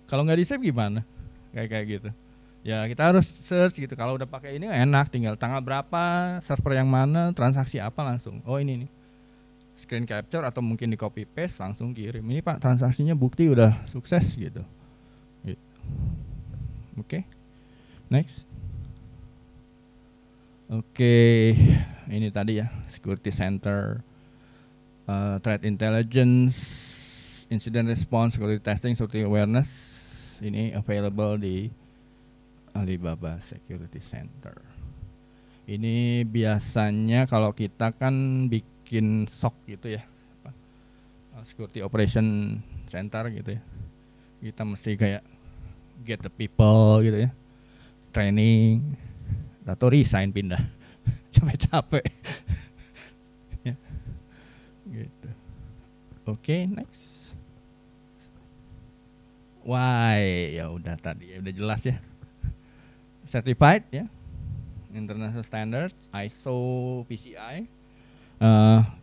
Kalau nggak di save gimana, kayak gitu ya. Kita harus search gitu. Kalau udah pakai ini enak, tinggal tanggal berapa, server yang mana, transaksi apa, langsung oh ini nih, screen capture atau mungkin di copy paste langsung kirim, ini Pak transaksinya bukti udah sukses gitu. Oke. Next. Oke, ini tadi ya, security center, threat intelligence, incident response, security testing, security awareness, ini available di Alibaba Security Center. Ini biasanya kalau kita kan bikin SOC gitu ya, Security Operation Center gitu ya. kita mesti kayak get the people gitu ya, training, atau resign pindah, capek-capek. Ya, gitu. Oke, next. Why? Ya udah tadi, ya udah jelas ya. Certified ya, international standard, ISO, PCI.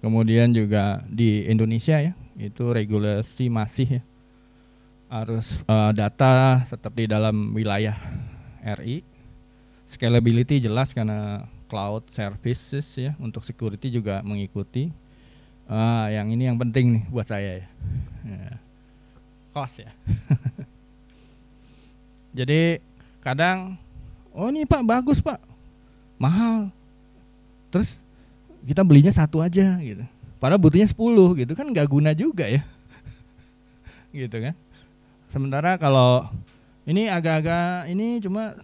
Kemudian juga di Indonesia ya, itu regulasi masih ya, harus data tetap di dalam wilayah RI. Scalability jelas karena cloud services ya, untuk security juga mengikuti. Yang ini yang penting nih buat saya ya, cost ya. Jadi kadang, oh ini Pak bagus Pak, mahal, terus kita belinya satu aja gitu, padahal butuhnya 10 gitu kan, nggak guna juga ya. Gitu kan. Sementara kalau ini agak-agak ini cuma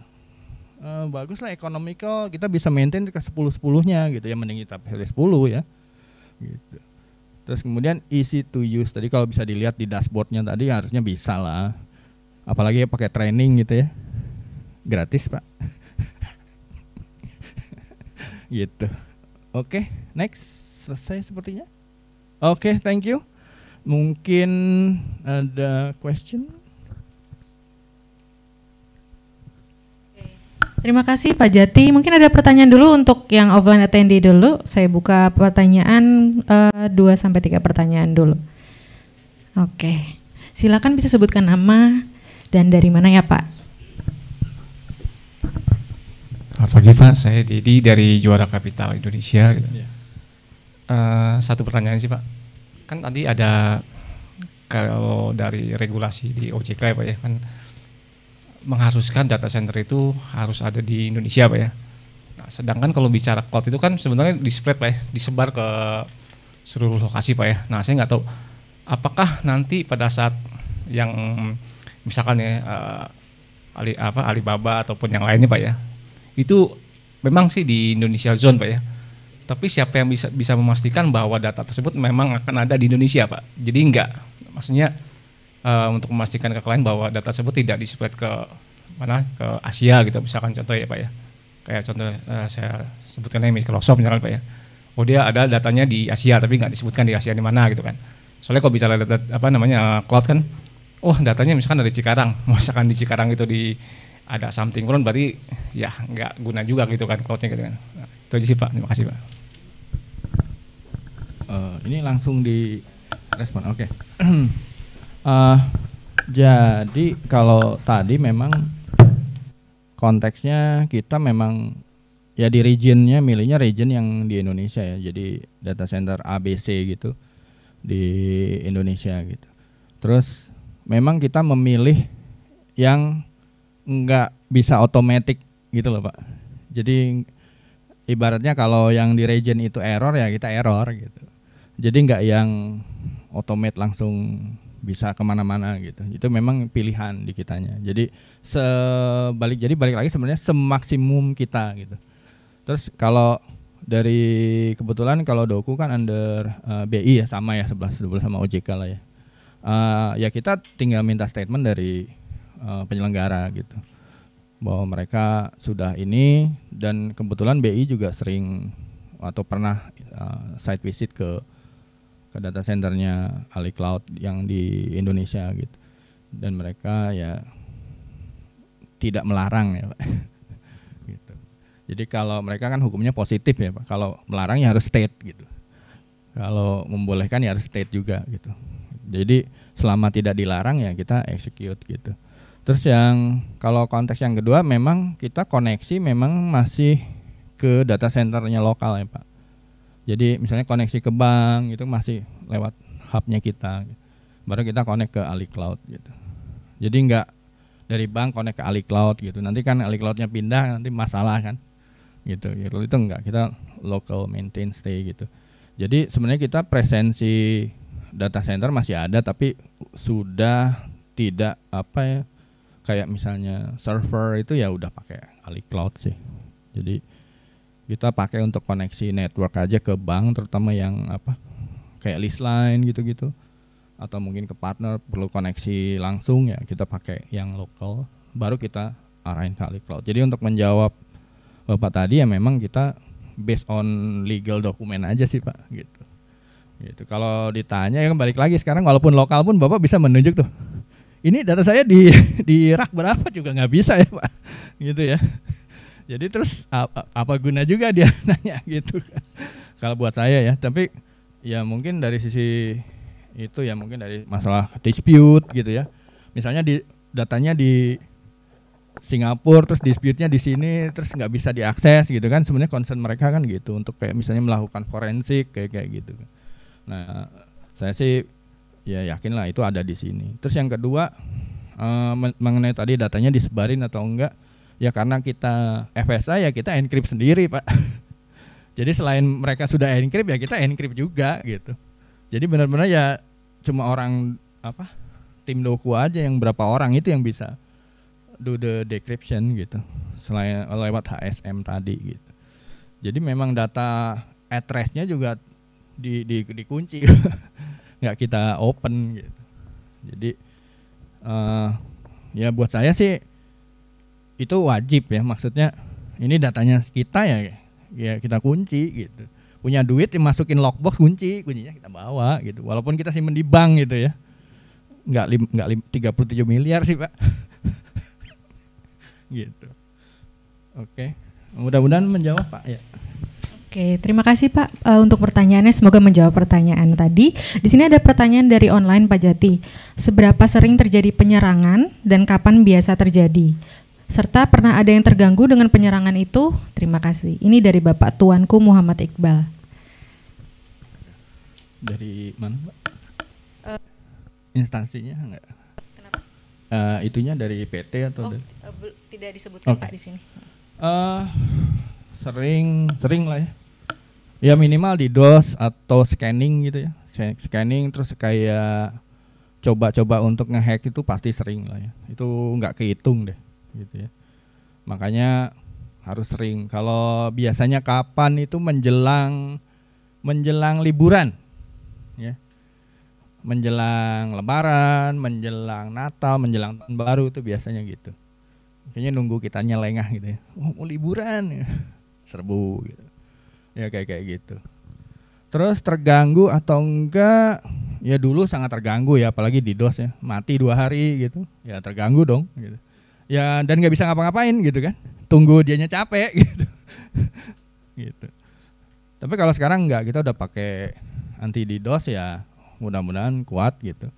bagus lah, economical, kita bisa maintain ke 10-10-nya gitu ya, mending kita pilih 10 ya gitu. Terus kemudian easy to use, tadi kalau bisa dilihat di dashboardnya tadi harusnya bisa lah, apalagi pakai training gitu ya, gratis Pak. Gitu. Oke, next, selesai sepertinya. Oke, thank you. Mungkin ada question? Terima kasih Pak Jati. Mungkin ada pertanyaan dulu untuk yang offline attendee dulu. Saya buka pertanyaan 2-3 pertanyaan dulu. Oke, silakan bisa sebutkan nama dan dari mana ya Pak? Selamat pagi Pak, saya Dedi dari Juara Kapital Indonesia. Satu pertanyaan sih Pak, kan tadi ada kalau dari regulasi di OJK ya Pak ya, kan mengharuskan data center itu harus ada di Indonesia Pak ya. Nah, sedangkan kalau bicara cloud itu kan sebenarnya di-spread Pak ya, disebar ke seluruh lokasi Pak ya. Nah saya nggak tahu apakah nanti pada saat yang misalkan ya Alibaba ataupun yang lainnya Pak ya, itu memang sih di Indonesia zone Pak ya, tapi siapa yang bisa memastikan bahwa data tersebut memang akan ada di Indonesia Pak? Jadi enggak, maksudnya untuk memastikan ke klien bahwa data tersebut tidak di-spread ke mana, ke Asia gitu misalkan, contoh ya Pak ya, kayak contoh saya sebutkan ini Microsoft misalkan Pak ya, oh dia ada datanya di Asia tapi nggak disebutkan di Asia di mana gitu kan. Soalnya kalau bicara data cloud kan, oh datanya misalkan dari Cikarang, misalkan di Cikarang itu ada something wrong, berarti ya nggak guna juga gitu kan cloudnya gitu kan. Nah, itu aja sih Pak, terima kasih Pak. Ini langsung di respon, oke. Jadi kalau tadi memang konteksnya kita memang ya di regionnya, milihnya region yang di Indonesia ya, jadi data center ABC gitu di Indonesia gitu. Terus memang kita memilih yang nggak bisa otomatis gitu loh Pak. Jadi ibaratnya kalau yang di region itu error ya kita error gitu. Jadi nggak yang otomatis langsung bisa kemana-mana gitu. Itu memang pilihan di kitanya. Jadi balik lagi sebenarnya semaksimum kita gitu. Terus kalau dari kebetulan kalau Doku kan under BI ya, sama ya 11 sama OJK lah ya. Ya kita tinggal minta statement dari penyelenggara gitu, bahwa mereka sudah ini, dan kebetulan BI juga sering atau pernah site visit ke data centernya AliCloud yang di Indonesia gitu, dan mereka ya tidak melarang ya Pak. Gitu. Jadi kalau mereka kan hukumnya positif ya Pak, kalau melarang ya harus state gitu, kalau membolehkan ya harus state juga gitu. Jadi selama tidak dilarang ya kita execute gitu. Terus yang kalau konteks yang kedua, memang kita koneksi memang masih ke data centernya lokal ya Pak. Jadi misalnya koneksi ke bank itu masih lewat hubnya kita, baru kita connect ke AliCloud gitu. Jadi enggak dari bank connect ke AliCloud gitu. Nanti kan AliCloudnya pindah, nanti masalah kan gitu. Itu enggak, kita local maintain stay gitu. Jadi sebenarnya kita presensi data center masih ada, tapi sudah tidak kayak misalnya server itu ya udah pakai AliCloud sih. Jadi kita pakai untuk koneksi network aja ke bank, terutama yang kayak list line gitu-gitu. atau mungkin ke partner perlu koneksi langsung ya kita pakai yang lokal, baru kita arahin ke AliCloud. Jadi untuk menjawab Bapak tadi ya memang kita based on legal dokumen aja sih Pak gitu. Gitu. Kalau ditanya ya balik lagi sekarang walaupun lokal pun Bapak bisa menunjuk tuh. Ini data saya di rak berapa juga nggak bisa ya Pak. Gitu ya. Jadi terus apa guna juga dia nanya gitu. Kalau buat saya ya, tapi ya mungkin dari sisi itu ya mungkin dari masalah dispute gitu ya. Misalnya datanya di Singapura terus dispute-nya di sini terus nggak bisa diakses gitu kan, sebenarnya concern mereka kan gitu untuk kayak misalnya melakukan forensik kayak gitu. Nah saya sih ya yakin lah itu ada di sini. Terus yang kedua mengenai tadi datanya disebarin atau enggak, ya karena kita FSA ya kita encrypt sendiri Pak. Jadi selain mereka sudah encrypt ya kita encrypt juga gitu. Jadi benar-benar ya cuma orang tim doku aja yang berapa orang itu yang bisa do the decryption gitu, selain lewat HSM tadi gitu. Jadi memang data address-nya juga dikunci, nggak kita open gitu. Jadi ya buat saya sih itu wajib ya, maksudnya ini datanya kita ya kita kunci gitu. Punya duit dimasukin lockbox kuncinya kita bawa gitu. Walaupun kita simpen di bank gitu ya, nggak 37 miliar sih Pak. Gitu. Oke, mudah-mudahan menjawab Pak ya. Oke, terima kasih Pak untuk pertanyaannya. Semoga menjawab pertanyaan tadi. Di sini ada pertanyaan dari online Pak Jati. Seberapa sering terjadi penyerangan dan kapan biasa terjadi? Serta pernah ada yang terganggu dengan penyerangan itu? Terima kasih. Ini dari Bapak Tuanku Muhammad Iqbal. Dari mana Pak? Instansinya enggak? Itunya dari PT atau tidak disebutkan Pak di sini. Sering lah ya. Ya minimal di DOS atau scanning gitu ya. Scanning terus kayak coba-coba untuk ngehack itu pasti sering lah ya. Itu nggak kehitung deh gitu ya. Makanya harus sering. Kalau biasanya kapan itu menjelang liburan ya. Menjelang Lebaran, menjelang Natal, menjelang Tahun Baru itu biasanya gitu. Kayaknya nunggu kita nyelengah gitu ya. Mau liburan ya. Serbu gitu. Ya kayak gitu. Terus terganggu atau enggak? Ya dulu sangat terganggu ya, apalagi di DOS ya. Mati 2 hari gitu. Ya terganggu dong gitu. Ya dan nggak bisa ngapa-ngapain gitu kan. Tunggu dianya capek gitu. Gitu. Tapi kalau sekarang enggak, kita udah pakai anti DDoS ya. Mudah-mudahan kuat gitu.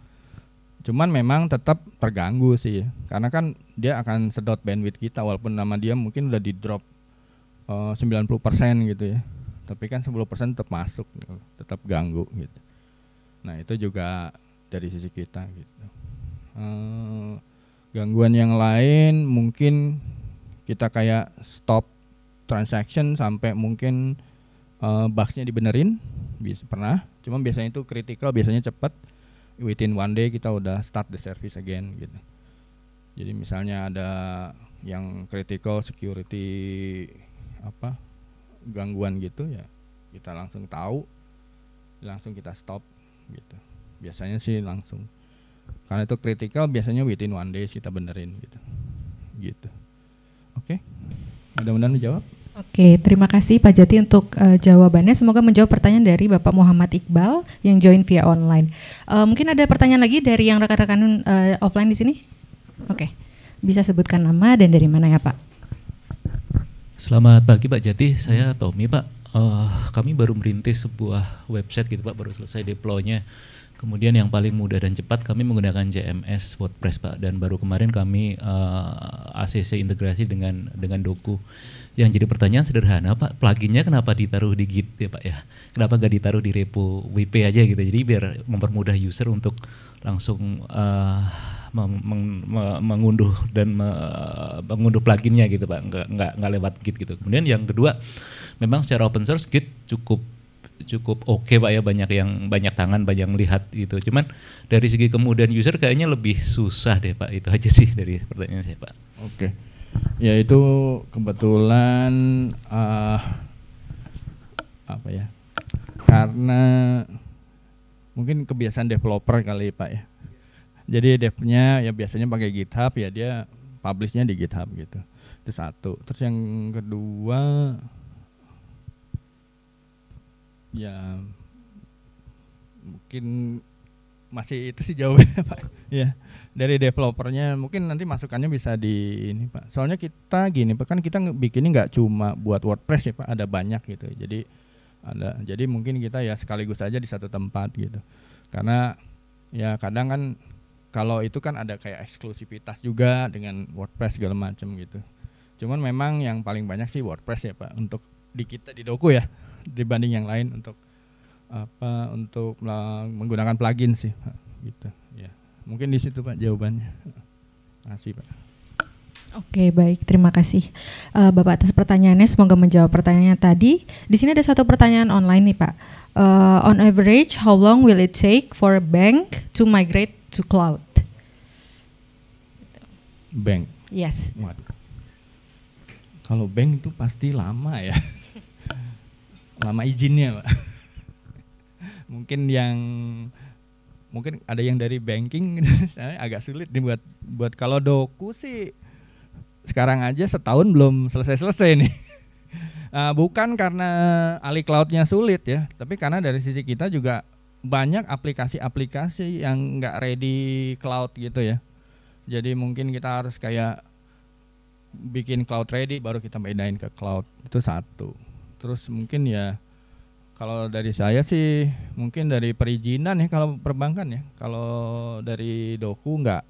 Cuman memang tetap terganggu sih, karena kan dia akan sedot bandwidth kita walaupun nama dia mungkin udah di drop 90% gitu ya. Tapi kan 10% tetap masuk, tetap ganggu gitu. Nah itu juga dari sisi kita gitu. Gangguan yang lain mungkin kita kayak stop transaction sampai mungkin bugs-nya dibenerin, pernah. Cuma biasanya itu critical, biasanya cepat. Within 1 day kita udah start the service again gitu. Jadi misalnya ada yang critical security gangguan gitu ya, kita langsung tahu, langsung kita stop gitu. Biasanya sih langsung. Karena itu critical biasanya within 1 day kita benerin gitu. Gitu. Oke. Mudah-mudahan menjawab. Oke, terima kasih Pak Jati untuk jawabannya. Semoga menjawab pertanyaan dari Bapak Muhammad Iqbal yang join via online. Mungkin ada pertanyaan lagi dari yang rekan-rekan offline di sini? Oke, bisa sebutkan nama dan dari mana ya Pak? Selamat pagi Pak Jati, saya Tommy Pak. Kami baru merintis sebuah website gitu Pak, baru selesai deploy-nya. Kemudian yang paling mudah dan cepat kami menggunakan JMS WordPress Pak, dan baru kemarin kami ACC integrasi dengan Doku. Yang jadi pertanyaan sederhana Pak, pluginnya kenapa ditaruh di Git ya Pak ya? Kenapa gak ditaruh di repo WP aja gitu? Jadi biar mempermudah user untuk langsung mengunduh dan mengunduh pluginnya gitu Pak, nggak lewat Git gitu. Kemudian yang kedua, memang secara open source Git cukup oke Pak ya, banyak tangan, banyak melihat gitu. Cuman dari segi kemudahan user kayaknya lebih susah deh Pak. Itu aja sih dari pertanyaan saya Pak. Oke. Ya itu kebetulan karena mungkin kebiasaan developer kali Pak ya. Jadi devnya ya biasanya pakai GitHub, ya dia publishnya di GitHub gitu. Itu satu. Terus yang kedua ya mungkin masih itu sih jawabannya Pak. Ya, dari developernya mungkin nanti masukannya bisa di ini Pak. Soalnya kita gini Pak, kan kita bikinnya nggak cuma buat WordPress ya Pak, ada banyak gitu. Jadi mungkin kita ya sekaligus aja di satu tempat gitu. Karena ya kadang kan kalau itu kan ada kayak eksklusivitas juga dengan WordPress segala macam gitu. Cuman memang yang paling banyak sih WordPress ya Pak untuk di kita di Doku ya, dibanding yang lain untuk menggunakan plugin sih Pak, gitu ya. Mungkin di situ Pak jawabannya. Makasih Pak. Oke, baik, terima kasih Bapak atas pertanyaannya. Semoga menjawab pertanyaannya tadi. Di sini ada satu pertanyaan online nih Pak. On average, how long will it take for a bank to migrate to cloud? Bank. Yes. Waduh. Kalau bank itu pasti lama ya. Lama izinnya Pak. Mungkin ada yang dari banking agak sulit nih buat kalau Doku sih sekarang aja setahun belum selesai nih. Bukan karena alih cloudnya sulit ya, tapi karena dari sisi kita juga banyak aplikasi-aplikasi yang nggak ready cloud gitu ya. Jadi mungkin kita harus kayak bikin cloud ready baru kita pindahin ke cloud, itu satu. Terus mungkin ya kalau dari saya sih mungkin dari perizinan ya kalau perbankan ya. Kalau dari Doku nggak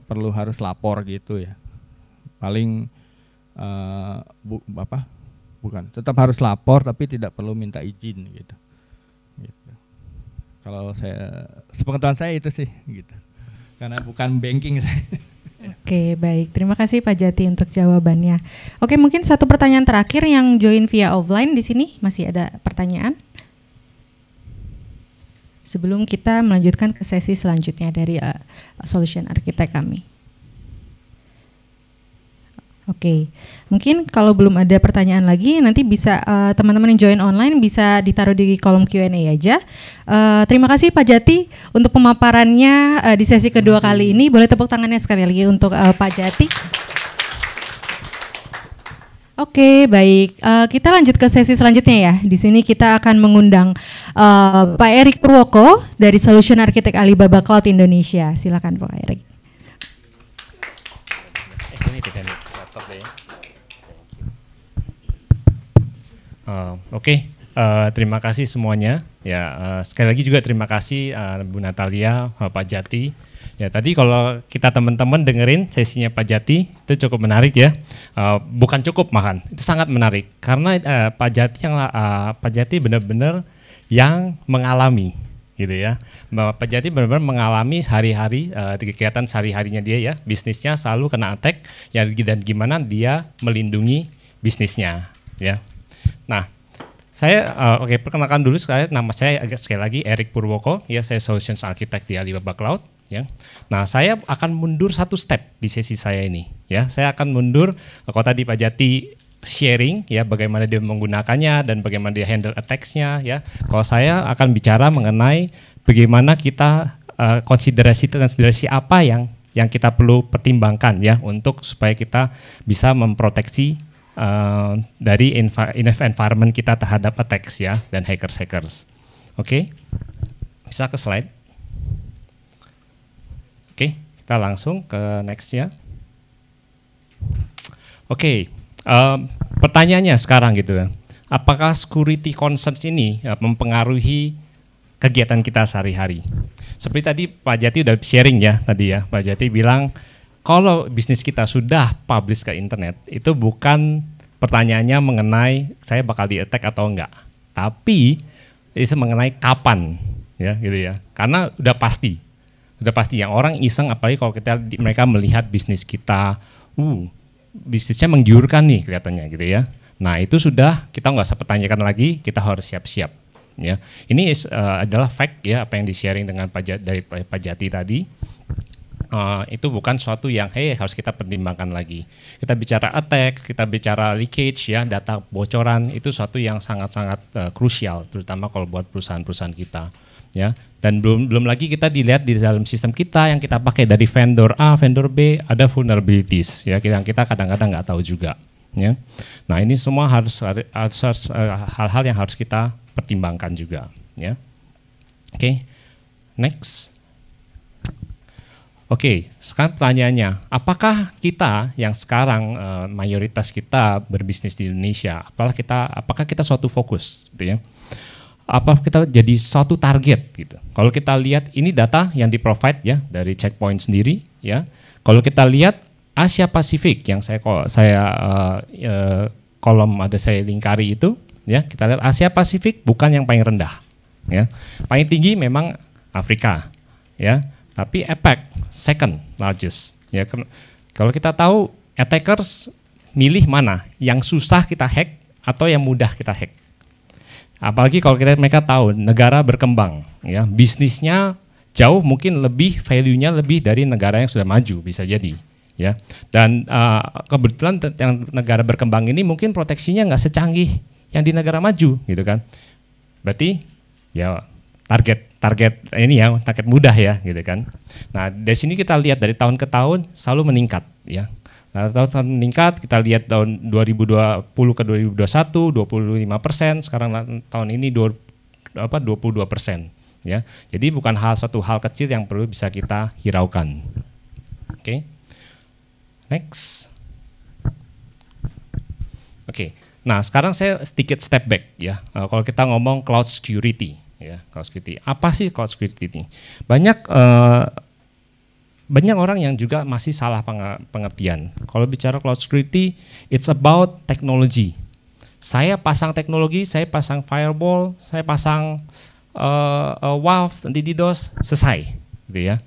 perlu harus lapor gitu ya. Paling tetap harus lapor tapi tidak perlu minta izin gitu. Kalau sepengetahuan saya itu sih gitu. Karena bukan banking saya. Oke, baik. Terima kasih Pak Jati untuk jawabannya. Oke, mungkin satu pertanyaan terakhir yang join via offline di sini. Masih ada pertanyaan? Sebelum kita melanjutkan ke sesi selanjutnya dari Solution Architect kami. Oke, mungkin kalau belum ada pertanyaan lagi, nanti bisa teman-teman yang join online bisa ditaruh di kolom Q&A aja. Terima kasih Pak Jati untuk pemaparannya di sesi kedua kali ini. Boleh tepuk tangannya sekali lagi untuk Pak Jati. Oke, baik. Kita lanjut ke sesi selanjutnya ya. Di sini kita akan mengundang Pak Erik Purwoko dari Solution Architect Alibaba Cloud Indonesia. Silakan Pak Erik. Terima kasih semuanya. Ya, sekali lagi juga terima kasih Bu Natalia, Pak Jati. Ya, tadi kalau kita teman-teman dengerin sesinya Pak Jati itu cukup menarik ya. Bukan cukup makan, itu sangat menarik karena Pak Jati benar-benar yang mengalami gitu ya. Pak Jati benar-benar mengalami sehari-hari di kegiatan sehari-harinya dia ya, bisnisnya selalu kena attack ya, dan gimana dia melindungi bisnisnya ya. Nah, saya perkenalkan dulu nama saya sekali lagi Erik Purwoko ya, saya Solutions Architect di Alibaba Cloud ya. Nah, saya akan mundur satu step di sesi saya ini ya. Saya akan mundur kalau tadi Pak Jati sharing ya bagaimana dia menggunakannya dan bagaimana dia handle attacks-nya ya. Kalau saya akan bicara mengenai bagaimana kita konsiderasi apa yang kita perlu pertimbangkan ya untuk supaya kita bisa memproteksi dari environment kita terhadap attacks ya dan hackers. Oke. Bisa ke slide. Oke, kita langsung ke next-nya. Oke. Pertanyaannya sekarang gitu kan, apakah security concerns ini mempengaruhi kegiatan kita sehari-hari? Seperti tadi Pak Jati udah sharing ya tadi ya, Pak Jati bilang kalau bisnis kita sudah publish ke internet, itu bukan pertanyaannya mengenai saya bakal di-attack atau enggak, tapi itu mengenai kapan ya gitu ya, karena udah pasti yang orang iseng, apalagi kalau mereka melihat bisnis kita, bisnisnya menggiurkan nih kelihatannya gitu ya. Nah itu sudah kita nggak usah pertanyakan lagi, kita harus siap-siap ya. Ini adalah fact ya, apa yang di-sharing dengan dari Pak Jati tadi. Itu bukan suatu yang harus kita pertimbangkan lagi. Kita bicara attack, kita bicara leakage ya, data bocoran, itu suatu yang sangat-sangat krusial, terutama kalau buat perusahaan-perusahaan kita. ya. Dan belum lagi kita dilihat di dalam sistem kita yang kita pakai dari vendor A, vendor B, ada vulnerabilities ya yang kita kadang-kadang nggak tahu juga ya. Nah, ini semua harus hal-hal yang harus kita pertimbangkan juga ya. Oke. Next. Oke, sekarang pertanyaannya, apakah kita yang sekarang mayoritas kita berbisnis di Indonesia, apakah kita suatu fokus gitu ya? Apa kita jadi suatu target gitu. Kalau kita lihat ini data yang di-provide ya dari Checkpoint sendiri ya. Kalau kita lihat Asia Pasifik yang saya kolom ada saya lingkari itu ya, kita lihat Asia Pasifik bukan yang paling rendah ya. Paling tinggi memang Afrika ya, tapi APAC second largest ya. Kalau kita tahu attackers milih mana yang susah kita hack atau yang mudah kita hack. Apalagi kalau mereka tahu negara berkembang, ya bisnisnya jauh mungkin lebih value-nya lebih dari negara yang sudah maju bisa jadi, ya. Dan kebetulan yang negara berkembang ini mungkin proteksinya nggak secanggih yang di negara maju, gitu kan? Berarti ya target ini ya target mudah ya, gitu kan? Nah dari sini kita lihat dari tahun ke tahun selalu meningkat, ya. Nah, tahun meningkat, kita lihat tahun 2020 ke 2021 25%, sekarang tahun ini 22%, ya. Jadi bukan satu hal kecil yang perlu bisa kita hiraukan. Oke. Next. Oke. Nah, sekarang saya sedikit step back ya. Kalau kita ngomong cloud security, ya, cloud security. Apa sih cloud security ini? Banyak orang yang juga masih salah pengertian. Kalau bicara cloud security, it's about technology. Saya pasang teknologi, saya pasang firewall, saya pasang WAF, anti-DDoS, selesai, gitu ya.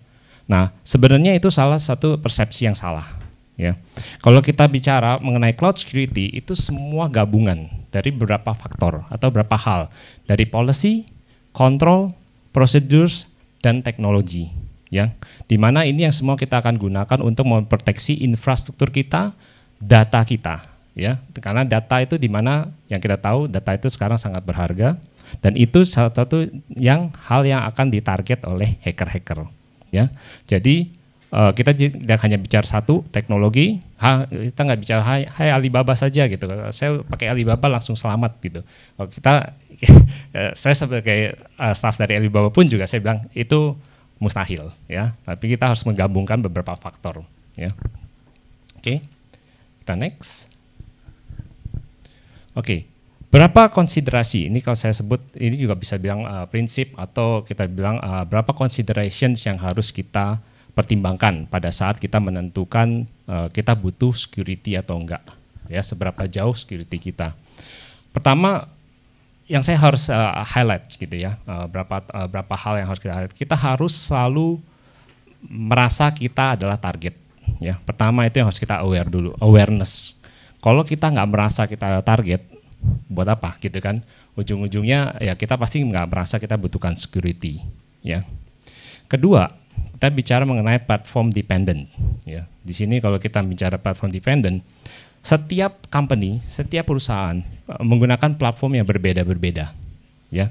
Nah, sebenarnya itu salah satu persepsi yang salah. Ya, kalau kita bicara mengenai cloud security, itu semua gabungan dari beberapa faktor atau beberapa hal, dari policy, control, procedures, dan teknologi. Ya, dimana ini yang semua kita akan gunakan untuk memproteksi infrastruktur kita, data kita, ya, karena data itu dimana yang kita tahu data itu sekarang sangat berharga dan itu salah satu hal yang akan ditarget oleh hacker-hacker, ya. Jadi kita tidak hanya bicara satu teknologi, kita nggak bicara hai Alibaba saja gitu, saya pakai Alibaba langsung selamat gitu. Kalau kita, saya sebagai staff dari Alibaba pun juga saya bilang itu mustahil, ya. Tapi kita harus menggabungkan beberapa faktor, ya. Oke, kita next. Oke, berapa konsiderasi? Ini kalau saya sebut ini juga bisa bilang prinsip atau kita bilang berapa considerations yang harus kita pertimbangkan pada saat kita menentukan kita butuh security atau enggak, ya. Seberapa jauh security kita? Pertama, yang saya harus highlight gitu ya, berapa hal yang harus kita highlight. Kita harus selalu merasa kita adalah target, ya. Pertama itu yang harus kita aware dulu, awareness. Kalau kita nggak merasa kita adalah target, buat apa gitu kan? Ujung-ujungnya ya kita pasti nggak merasa kita butuhkan security, ya. Kedua, kita bicara mengenai platform dependent, ya. Di sini kalau kita bicara platform dependent, setiap company, setiap perusahaan menggunakan platform yang berbeda-berbeda, ya.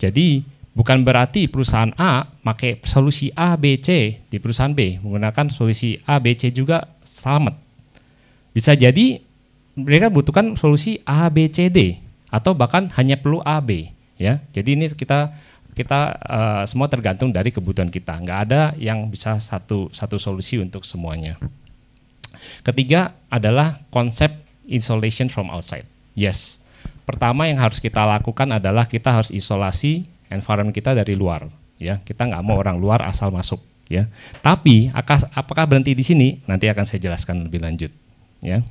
Jadi bukan berarti perusahaan A pakai solusi A, B, C, di perusahaan B menggunakan solusi A, B, C juga selamat. Bisa jadi mereka butuhkan solusi A, B, C, D atau bahkan hanya perlu A, B, ya. Jadi ini kita semua tergantung dari kebutuhan kita. Nggak ada yang bisa satu solusi untuk semuanya. Ketiga adalah konsep isolation from outside. Yes, pertama yang harus kita lakukan adalah kita harus isolasi environment kita dari luar. Ya, kita nggak mau orang luar asal masuk. Ya, tapi apakah berhenti di sini? Nanti akan saya jelaskan lebih lanjut. Ya,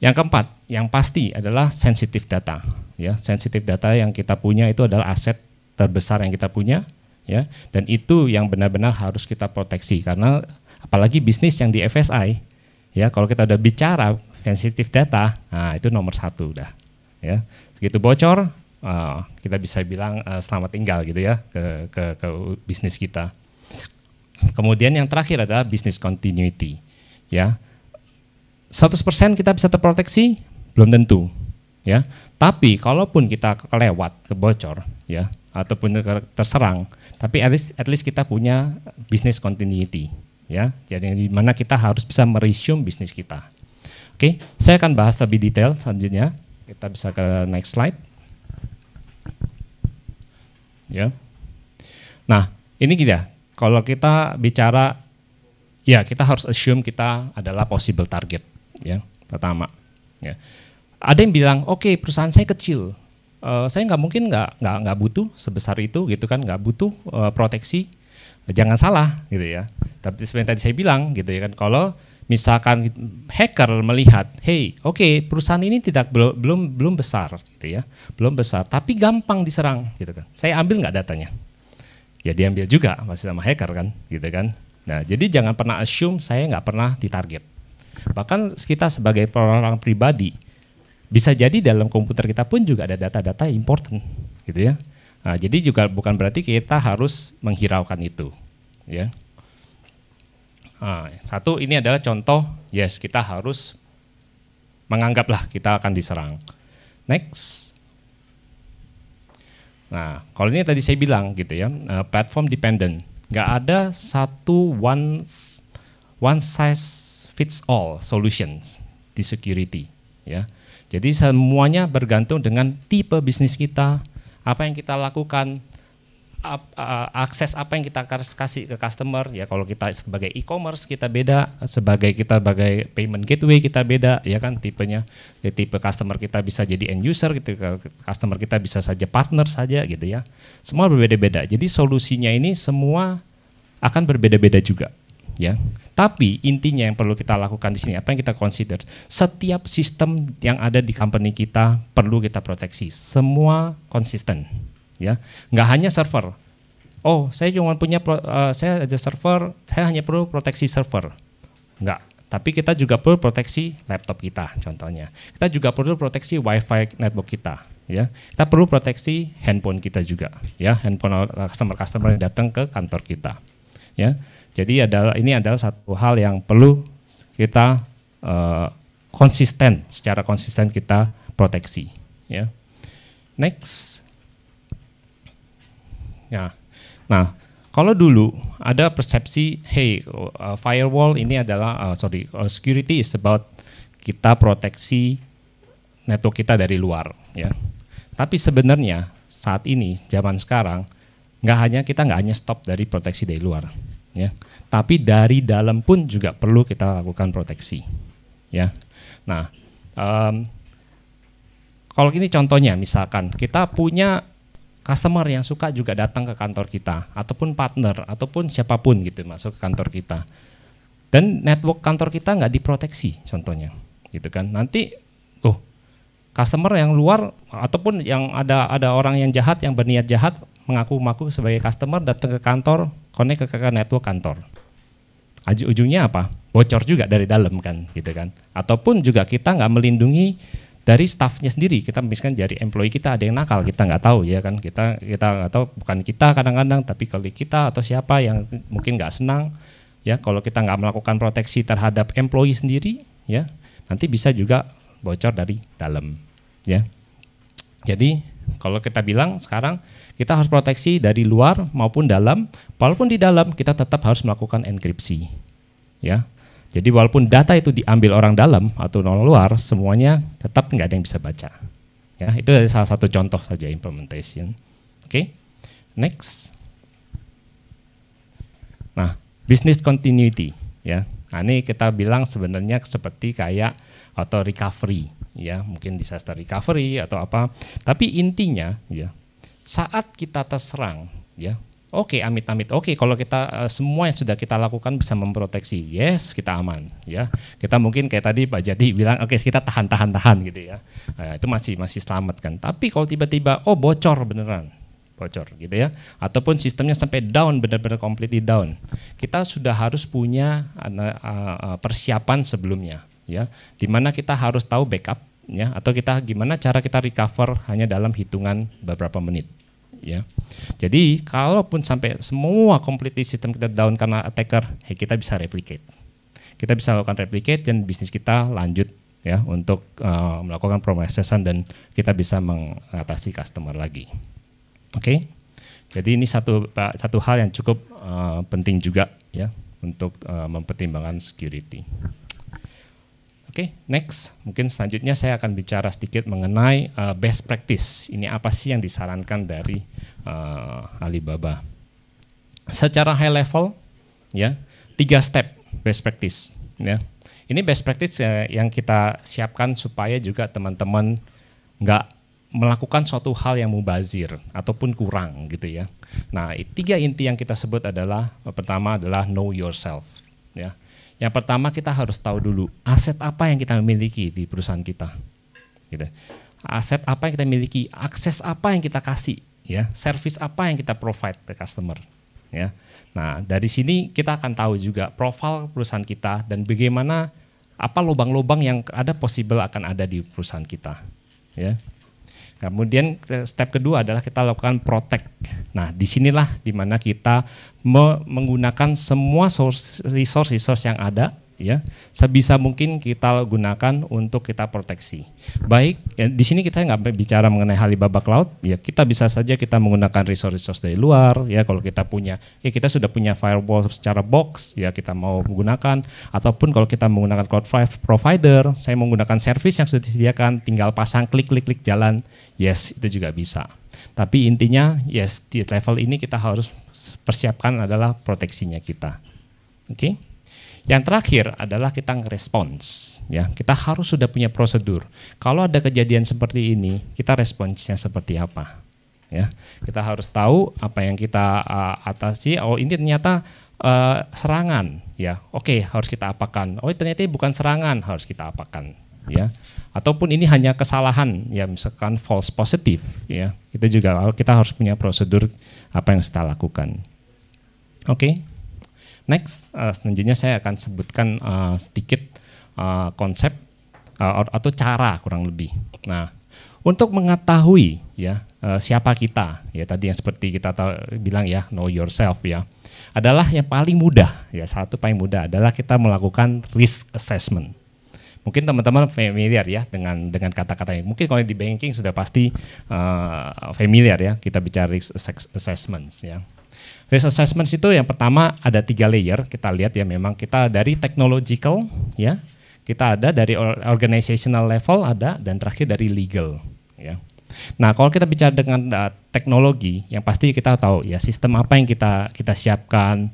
yang keempat, yang pasti adalah sensitive data. Ya, sensitive data yang kita punya itu adalah aset terbesar yang kita punya. Ya, dan itu yang benar-benar harus kita proteksi karena apalagi bisnis yang di FSI. Ya, kalau kita udah bicara sensitive data, nah itu nomor satu udah, ya. Begitu bocor, kita bisa bilang selamat tinggal gitu ya ke bisnis kita. Kemudian yang terakhir adalah business continuity, ya. 100% kita bisa terproteksi, belum tentu, ya. Tapi kalaupun kita kelewat, kebocor, ya, ataupun terserang, tapi at least kita punya business continuity, ya. Jadi di mana kita harus bisa meresume bisnis kita. Oke, saya akan bahas lebih detail selanjutnya. Kita bisa ke next slide. Ya. Nah, ini kita. Kalau kita bicara, ya kita harus assume kita adalah possible target, ya. Pertama, ya. Ada yang bilang, oke, perusahaan saya kecil. Saya nggak mungkin nggak butuh sebesar itu gitu kan, nggak butuh proteksi, jangan salah gitu ya. Tapi seperti tadi saya bilang gitu ya kan, kalau misalkan hacker melihat, hey, oke, perusahaan ini belum besar gitu ya, belum besar, tapi gampang diserang gitu kan. Saya ambil nggak datanya? Ya diambil juga masih sama hacker kan, gitu kan. Nah jadi jangan pernah assume saya nggak pernah ditarget. Bahkan kita sebagai orang pribadi, bisa jadi dalam komputer kita pun juga ada data-data important, gitu ya. Nah, jadi juga bukan berarti kita harus menghiraukan itu, ya. Nah, satu ini adalah contoh, yes kita harus menganggaplah kita akan diserang. Next. Nah, kalau ini tadi saya bilang gitu ya, platform dependent, nggak ada satu one size fits all solutions di security, ya. Jadi semuanya bergantung dengan tipe bisnis kita, apa yang kita lakukan, akses apa yang kita kasih ke customer. Ya kalau kita sebagai e-commerce kita beda, sebagai payment gateway kita beda, ya kan tipenya. Jadi tipe customer kita bisa jadi end user, gitu, customer kita bisa saja partner saja gitu ya. Semua berbeda-beda. Jadi solusinya ini semua akan berbeda-beda juga. Ya, tapi intinya yang perlu kita lakukan di sini, apa yang kita consider, setiap sistem yang ada di company kita perlu kita proteksi, semua konsisten, ya, nggak hanya server. Oh, saya cuma punya, saya ada server, saya hanya perlu proteksi server, nggak. Tapi kita juga perlu proteksi laptop kita, contohnya. Kita juga perlu proteksi WiFi network kita, ya. Kita perlu proteksi handphone kita juga, ya, handphone customer yang datang ke kantor kita, ya. Jadi ini adalah satu hal yang perlu kita secara konsisten kita proteksi. Ya. Next. Ya. Nah, kalau dulu ada persepsi, hey, firewall ini adalah security is about kita proteksi network kita dari luar. Ya. Tapi sebenarnya saat ini zaman sekarang kita nggak hanya stop dari proteksi dari luar. Ya, tapi dari dalam pun juga perlu kita lakukan proteksi, ya. Nah, kalau ini contohnya, misalkan kita punya customer yang suka juga datang ke kantor kita, ataupun partner, ataupun siapapun gitu masuk ke kantor kita, dan network kantor kita nggak diproteksi, contohnya, gitu kan? Nanti, customer yang luar ataupun yang ada orang yang jahat yang berniat jahat mengaku-ngaku sebagai customer datang ke kantor, connect ke network kantor. Ujungnya apa? Bocor juga dari dalam kan, gitu kan? Ataupun juga kita nggak melindungi dari staffnya sendiri. Kita misalkan dari employee kita ada yang nakal, kita nggak tahu ya kan? Kita nggak tahu, bukan kita kadang-kadang, tapi kalau kita atau siapa yang mungkin nggak senang, ya kalau kita nggak melakukan proteksi terhadap employee sendiri, ya nanti bisa juga bocor dari dalam, ya. Jadi kalau kita bilang sekarang kita harus proteksi dari luar maupun dalam, walaupun di dalam kita tetap harus melakukan enkripsi, ya. Jadi walaupun data itu diambil orang dalam atau orang luar, semuanya tetap nggak ada yang bisa baca. Ya, itu dari salah satu contoh saja implementation. Oke, next. Nah, business continuity, ya. Nah, ini kita bilang sebenarnya seperti kayak auto recovery, ya, mungkin disaster recovery atau apa. Tapi intinya, ya, saat kita terserang, ya, oke, amit-amit, oke, kalau kita semua yang sudah kita lakukan bisa memproteksi, yes, kita aman, ya. Kita mungkin kayak tadi Pak Jati bilang, oke, kita tahan gitu ya. Nah, itu masih selamat kan. Tapi kalau tiba-tiba, bocor beneran, bocor gitu ya, ataupun sistemnya sampai down, benar-benar completely down, kita sudah harus punya persiapan sebelumnya, ya, dimana kita harus tahu backup, ya, atau gimana cara kita recover hanya dalam hitungan beberapa menit, ya. Jadi kalaupun sampai semua completely sistem kita down karena attacker, kita bisa replicate, kita bisa lakukan replicate dan bisnis kita lanjut, ya, untuk melakukan processing dan kita bisa mengatasi customer lagi. Oke. Jadi ini satu hal yang cukup penting juga ya untuk mempertimbangkan security. Oke, next. Mungkin selanjutnya saya akan bicara sedikit mengenai best practice. Ini apa sih yang disarankan dari Alibaba? Secara high level, ya 3 step best practice. Ya, ini best practice yang kita siapkan supaya juga teman-teman nggak melakukan suatu hal yang mubazir ataupun kurang gitu ya. Nah, 3 inti yang kita sebut adalah pertama adalah know yourself. Ya. Yang pertama kita harus tahu dulu aset apa yang kita miliki di perusahaan kita, gitu. Aset apa yang kita miliki, akses apa yang kita kasih, ya, service apa yang kita provide ke customer, ya. Nah dari sini kita akan tahu juga profil perusahaan kita dan bagaimana apa lubang-lubang yang ada possible akan ada di perusahaan kita, ya. Kemudian step kedua adalah kita lakukan protect. Nah, disinilah dimana kita menggunakan semua resource yang ada, ya, sebisa mungkin kita gunakan untuk kita proteksi. Baik, ya, di sini kita nggak bicara mengenai Alibaba Cloud, ya kita bisa saja kita menggunakan resource dari luar, ya kalau kita punya, ya kita sudah punya firewall secara box, ya kita mau menggunakan, ataupun kalau kita menggunakan cloud provider, saya menggunakan service yang sudah disediakan, tinggal pasang klik jalan, yes itu juga bisa. Tapi intinya, yes di level ini kita harus persiapkan adalah proteksinya kita, oke? Yang terakhir adalah kita ngerespons, ya. Kita harus sudah punya prosedur. Kalau ada kejadian seperti ini, kita responsnya seperti apa, ya. Kita harus tahu apa yang kita atasi. Oh ini ternyata serangan, ya. Oke, harus kita apakan. Oh ternyata ini bukan serangan, harus kita apakan, ya. Ataupun ini hanya kesalahan, ya misalkan false positive, ya. Itu juga kita harus punya prosedur apa yang kita lakukan. Oke. Next, selanjutnya saya akan sebutkan sedikit konsep atau cara kurang lebih. Nah, untuk mengetahui ya siapa kita, ya tadi yang seperti kita bilang ya know yourself ya, adalah yang paling mudah ya satu paling mudah adalah kita melakukan risk assessment. Mungkin teman-teman familiar ya dengan kata-kata ini. Mungkin kalau di banking sudah pasti familiar ya kita bicara risk assessments ya. Risk assessment itu yang pertama ada 3 layer, kita lihat ya memang kita dari technological ya, kita ada dari organizational level ada, dan terakhir dari legal ya. Nah kalau kita bicara dengan teknologi, yang pasti kita tahu ya sistem apa yang kita siapkan,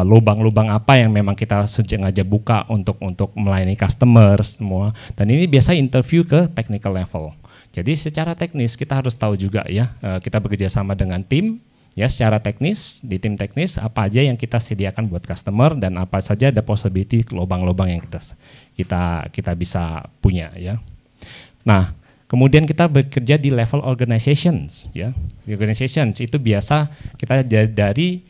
lubang-lubang apa yang memang kita sengaja buka untuk melayani customer semua, dan ini biasa interview ke technical level. Jadi secara teknis kita harus tahu juga ya, kita bekerja sama dengan tim. Ya, secara teknis, di tim teknis apa aja yang kita sediakan buat customer dan apa saja ada possibility lubang-lubang yang kita bisa punya ya. Nah, kemudian kita bekerja di level organizations ya. Di organizations itu biasa kita dari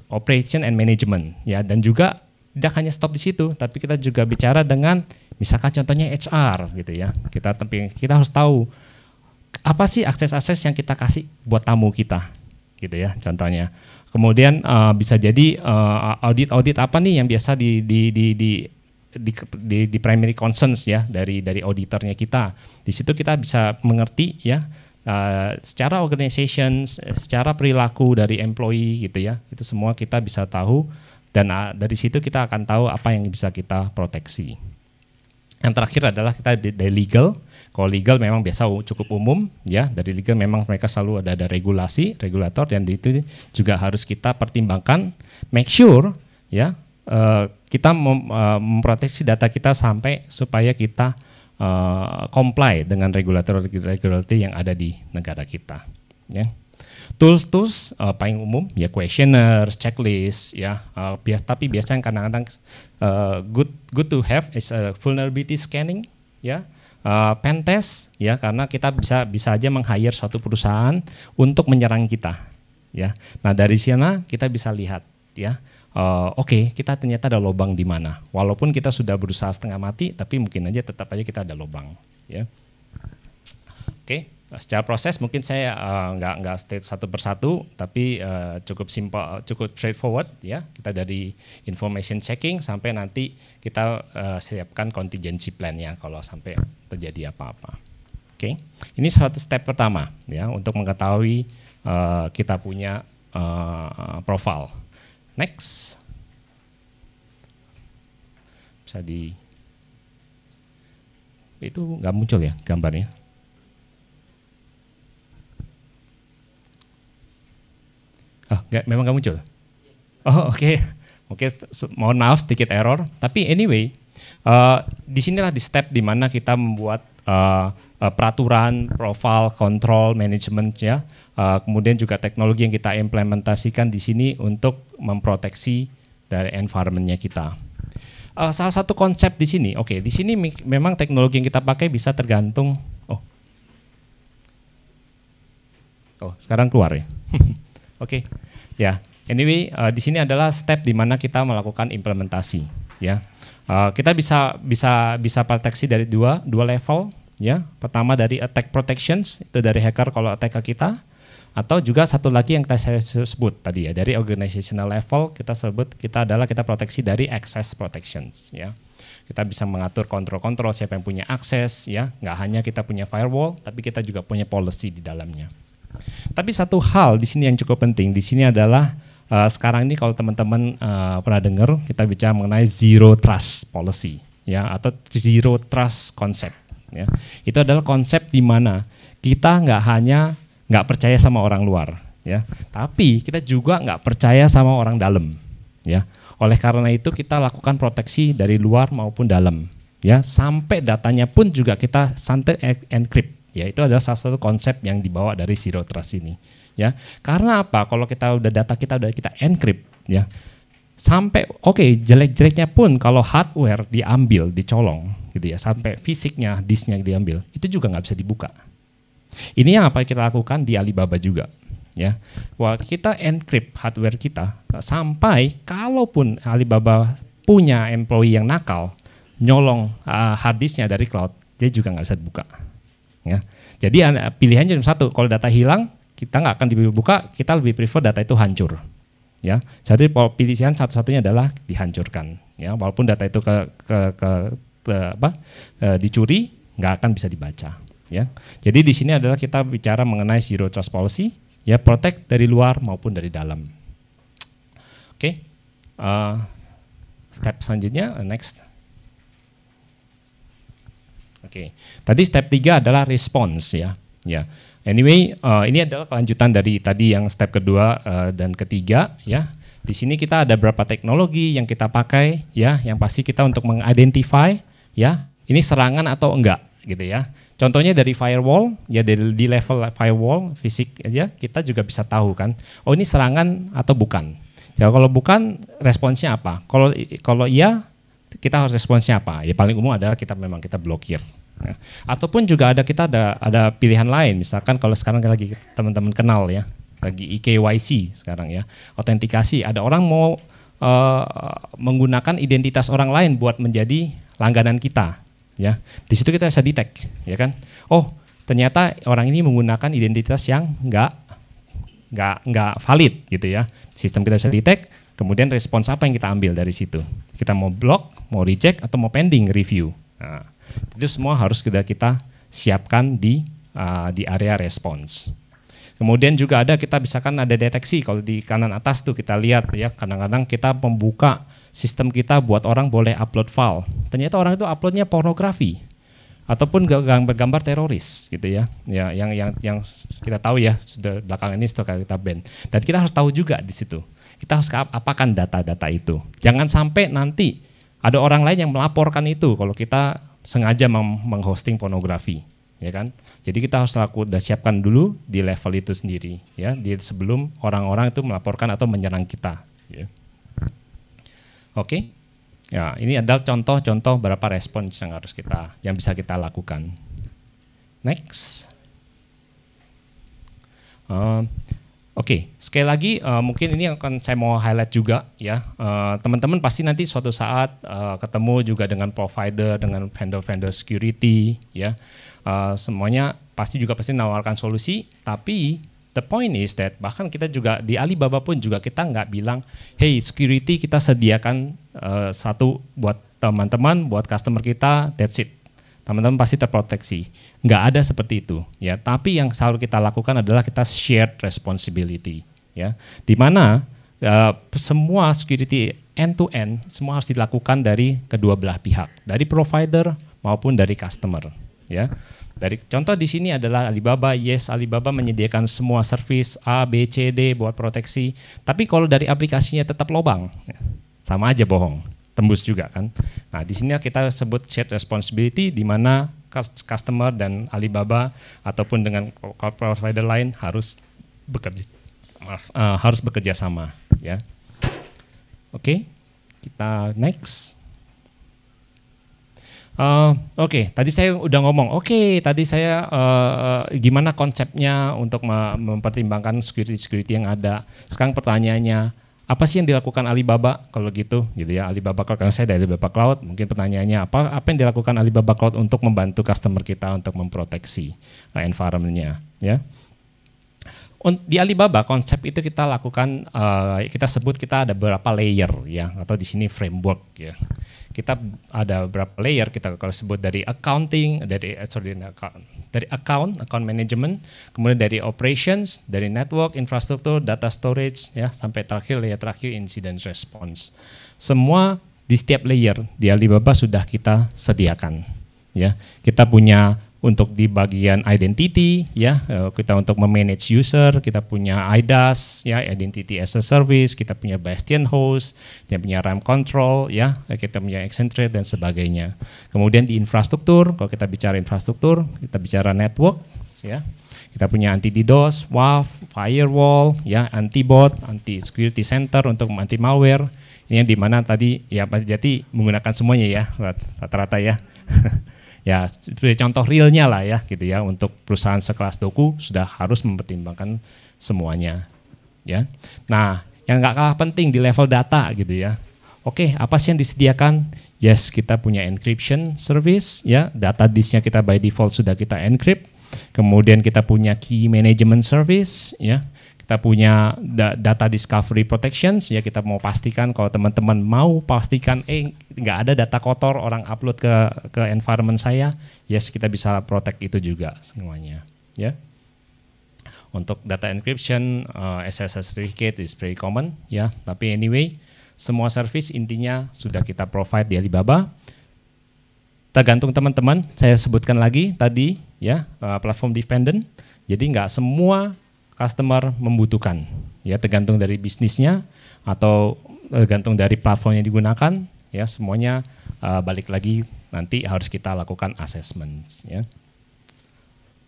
operation and management ya, dan juga tidak hanya stop di situ, tapi kita juga bicara dengan misalkan contohnya HR gitu ya. Kita harus tahu apa sih akses-akses yang kita kasih buat tamu kita. Gitu ya contohnya. Kemudian bisa jadi audit apa nih yang biasa di primary concerns ya dari auditornya kita. Di situ kita bisa mengerti ya secara organization, secara perilaku dari employee gitu ya. Itu semua kita bisa tahu, dan dari situ kita akan tahu apa yang bisa kita proteksi. Yang terakhir adalah kita dari legal. Kalau legal memang biasa cukup umum ya, dari legal memang mereka selalu ada regulasi, regulator, dan itu juga harus kita pertimbangkan, make sure ya kita memproteksi data kita sampai supaya kita comply dengan regulator yang ada di negara kita ya. Tools paling umum ya questionnaires, checklist ya, tapi biasanya kadang-kadang good to have is vulnerability scanning ya. Pen test ya, karena kita bisa aja meng-hire suatu perusahaan untuk menyerang kita ya. Nah dari sana kita bisa lihat ya, oke, kita ternyata ada lubang di mana, walaupun kita sudah berusaha setengah mati tapi mungkin aja tetap aja kita ada lubang ya. Oke, secara proses mungkin saya nggak state satu persatu, tapi cukup simple, cukup straightforward ya. Kita dari information checking sampai nanti kita siapkan contingency plan-nya kalau sampai terjadi apa-apa. Oke, ini satu step pertama ya untuk mengetahui kita punya profile. Next, bisa itu nggak muncul ya gambarnya. Memang nggak muncul. Oh oke. Mohon maaf sedikit error. Tapi anyway, disinilah di step di mana kita membuat peraturan, profile, control, management ya. Kemudian juga teknologi yang kita implementasikan di sini untuk memproteksi dari environment-nya kita. Salah satu konsep di sini, di sini memang teknologi yang kita pakai bisa tergantung. Sekarang keluar ya. Ya. Anyway, di sini adalah step di mana kita melakukan implementasi. Ya, kita bisa proteksi dari dua level. Ya, pertama dari attack protections itu dari hacker kalau attack ke kita, atau juga satu lagi yang saya sebut tadi ya dari organizational level kita proteksi dari access protections. Ya, kita bisa mengatur kontrol siapa yang punya akses. Ya, nggak hanya kita punya firewall, tapi kita juga punya policy di dalamnya. Tapi satu hal di sini yang cukup penting di sini adalah sekarang ini kalau teman-teman pernah dengar kita bicara mengenai zero trust policy ya atau zero trust concept ya. Itu adalah konsep di mana kita nggak percaya sama orang luar ya, tapi kita juga nggak percaya sama orang dalam ya. Oleh karena itu kita lakukan proteksi dari luar maupun dalam ya, sampai datanya pun juga kita santai encrypt. Ya, itu adalah salah satu konsep yang dibawa dari zero trust ini. Ya, karena apa? Kalau data kita udah kita encrypt, ya, sampai jelek-jeleknya pun kalau hardware diambil, dicolong, gitu ya, sampai fisiknya, disknya diambil, itu juga nggak bisa dibuka. Ini yang apa kita lakukan di Alibaba juga. Ya, wah kita encrypt hardware kita sampai kalaupun Alibaba punya employee yang nakal, nyolong hard disknya dari cloud, dia juga nggak bisa dibuka. Ya. Jadi pilihannya cuma satu, kalau data hilang kita nggak akan dibuka, kita lebih prefer data itu hancur. Ya, jadi pilihan satu-satunya adalah dihancurkan. Ya, walaupun data itu dicuri, nggak akan bisa dibaca. Ya, jadi di sini adalah kita bicara mengenai zero trust policy, ya protect dari luar maupun dari dalam. Step selanjutnya next. Tadi step 3 adalah response ya. Ya. Anyway, ini adalah kelanjutan dari tadi yang step kedua dan ketiga ya. Di sini kita ada beberapa teknologi yang kita pakai ya, yang pasti kita untuk mengidentify ya, ini serangan atau enggak gitu ya. Contohnya dari firewall ya, di level firewall fisik aja kita juga bisa tahu kan, oh ini serangan atau bukan. Ya kalau bukan responsnya apa? Kalau iya kita harus responsnya apa? Ya paling umum adalah kita blokir. Ya. Ataupun juga kita ada pilihan lain, misalkan kalau sekarang lagi teman-teman kenal ya, lagi eKYC sekarang ya, autentikasi. Ada orang mau menggunakan identitas orang lain buat menjadi langganan kita, ya. Di situ kita bisa detect, ya kan? Oh ternyata orang ini menggunakan identitas yang nggak valid gitu ya. Sistem kita bisa detect. Kemudian respons apa yang kita ambil dari situ? Kita mau block, mau reject, atau mau pending review. Nah, itu semua harus kita siapkan di area respons. Kemudian juga kita ada deteksi, kalau di kanan atas tuh kita lihat ya, kadang-kadang kita membuka sistem kita buat orang boleh upload file. Ternyata orang itu uploadnya pornografi ataupun gambar teroris gitu ya. Ya yang kita tahu ya, sudah belakangan ini sudah kita ban. Dan kita harus tahu juga di situ. Kita harus apakan data-data itu. Jangan sampai nanti ada orang lain yang melaporkan itu kalau kita sengaja menghosting pornografi, ya kan? Jadi kita harus siapkan dulu di level itu sendiri, ya, sebelum orang-orang itu melaporkan atau menyerang kita. Ya. Oke, ya ini adalah contoh-contoh beberapa respons yang bisa kita lakukan. Next. Oke, sekali lagi mungkin ini akan saya mau highlight juga ya, teman-teman pasti nanti suatu saat ketemu juga dengan provider, dengan vendor-vendor security ya, semuanya pasti menawarkan solusi, tapi the point is that bahkan kita juga di Alibaba pun juga kita nggak bilang, hey security kita sediakan satu buat teman-teman, buat customer kita, that's it. teman-teman pasti terproteksi. Nggak ada seperti itu, ya. Tapi yang selalu kita lakukan adalah kita shared responsibility, ya. Di mana semua security end to end semua harus dilakukan dari kedua belah pihak, dari provider maupun dari customer, ya. Dari contoh di sini adalah Alibaba. Yes, Alibaba menyediakan semua service A, B, C, D buat proteksi. Tapi kalau dari aplikasinya tetap lobang, sama aja bohong, tembus juga kan. Nah, di sini kita sebut shared responsibility, di mana customer dan Alibaba ataupun dengan provider lain harus bekerja sama, ya. Oke, kita next. Oke, tadi saya udah ngomong. Tadi saya gimana konsepnya untuk mempertimbangkan security yang ada. Sekarang pertanyaannya, apa sih yang dilakukan Alibaba kalau gitu ya? Alibaba Cloud, karena saya dari Alibaba Cloud, mungkin pertanyaannya apa yang dilakukan Alibaba Cloud untuk membantu customer kita untuk memproteksi environment-nya, ya? Di Alibaba konsep itu kita lakukan, kita sebut kita ada beberapa layer, ya, atau di sini framework, ya. Kita ada beberapa layer, kita kalau sebut dari accounting, dari account management, kemudian dari operations, dari network, infrastruktur, data storage, ya, sampai layer terakhir incident response. Semua di setiap layer di Alibaba sudah kita sediakan, ya. Kita punya untuk di bagian identity, ya, kita untuk memanage user, kita punya IDaaS, ya, identity as a service, kita punya bastion host, kita punya RAM control, ya, kita punya Accentrate dan sebagainya. Kemudian di infrastruktur, kalau kita bicara infrastruktur, kita bicara network, ya, kita punya anti DDoS, WAF, firewall, ya, anti bot, anti security center untuk anti malware. Ini yang dimana tadi ya Pak Jati menggunakan semuanya, ya, rata-rata, ya. Ya, sebagai contoh realnya lah, ya, gitu ya, untuk perusahaan sekelas Doku sudah harus mempertimbangkan semuanya, ya. Nah, yang nggak kalah penting di level data, gitu ya. Oke, apa sih yang disediakan? Yes, kita punya encryption service, ya, data disknya kita by default sudah kita encrypt. Kemudian kita punya key management service, ya. Kita punya data discovery protections, ya, kita mau pastikan kalau teman-teman mau pastikan nggak ada data kotor orang upload ke environment saya, yes, kita bisa protect itu juga semuanya, ya. Untuk data encryption, SSL certificate is very common, ya. Tapi anyway, semua service intinya sudah kita provide di Alibaba. Tergantung teman-teman, saya sebutkan lagi tadi, ya, platform dependent. Jadi nggak semua customer membutuhkan, ya, tergantung dari bisnisnya atau tergantung dari platform yang digunakan, ya, semuanya balik lagi nanti harus kita lakukan assessment, ya.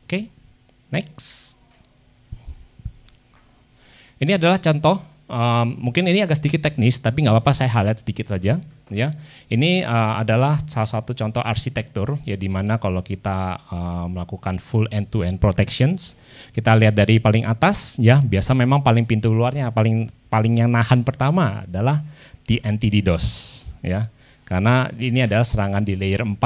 Oke, next. Ini adalah contoh, mungkin ini agak sedikit teknis tapi nggak apa-apa, saya highlight sedikit saja, ya. Ini adalah salah satu contoh arsitektur, ya, di mana kalau kita melakukan full end-to-end protections, kita lihat dari paling atas, ya, biasa memang paling pintu luarnya, paling yang nahan pertama adalah di anti DDoS, ya, karena ini adalah serangan di layer 4,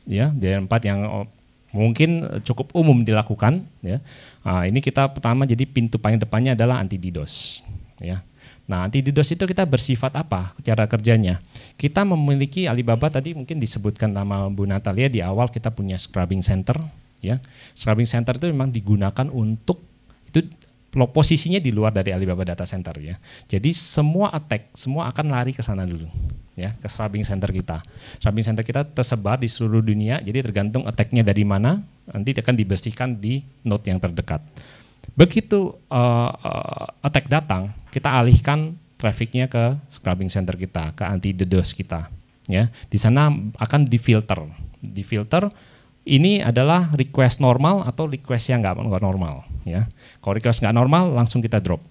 ya, layer 4 yang mungkin cukup umum dilakukan, ya. Ini kita pertama, jadi pintu paling depannya adalah anti DDoS, ya. Nah, anti DDoS itu kita bersifat apa cara kerjanya? Kita memiliki Alibaba tadi mungkin disebutkan nama Bu Natalia di awal, kita punya scrubbing center, ya. Scrubbing center itu memang digunakan untuk itu posisinya di luar dari Alibaba Data Center, ya. Jadi semua attack semua akan lari ke sana dulu, ya, ke scrubbing center kita. Scrubbing center kita tersebar di seluruh dunia, jadi tergantung attack-nya dari mana, nanti akan dibersihkan di node yang terdekat. Begitu attack datang, kita alihkan trafficnya ke scrubbing center kita, ke anti DDoS kita, ya. Di sana akan difilter. Ini adalah request normal atau request yang nggak normal, ya. Kalau request nggak normal langsung kita drop,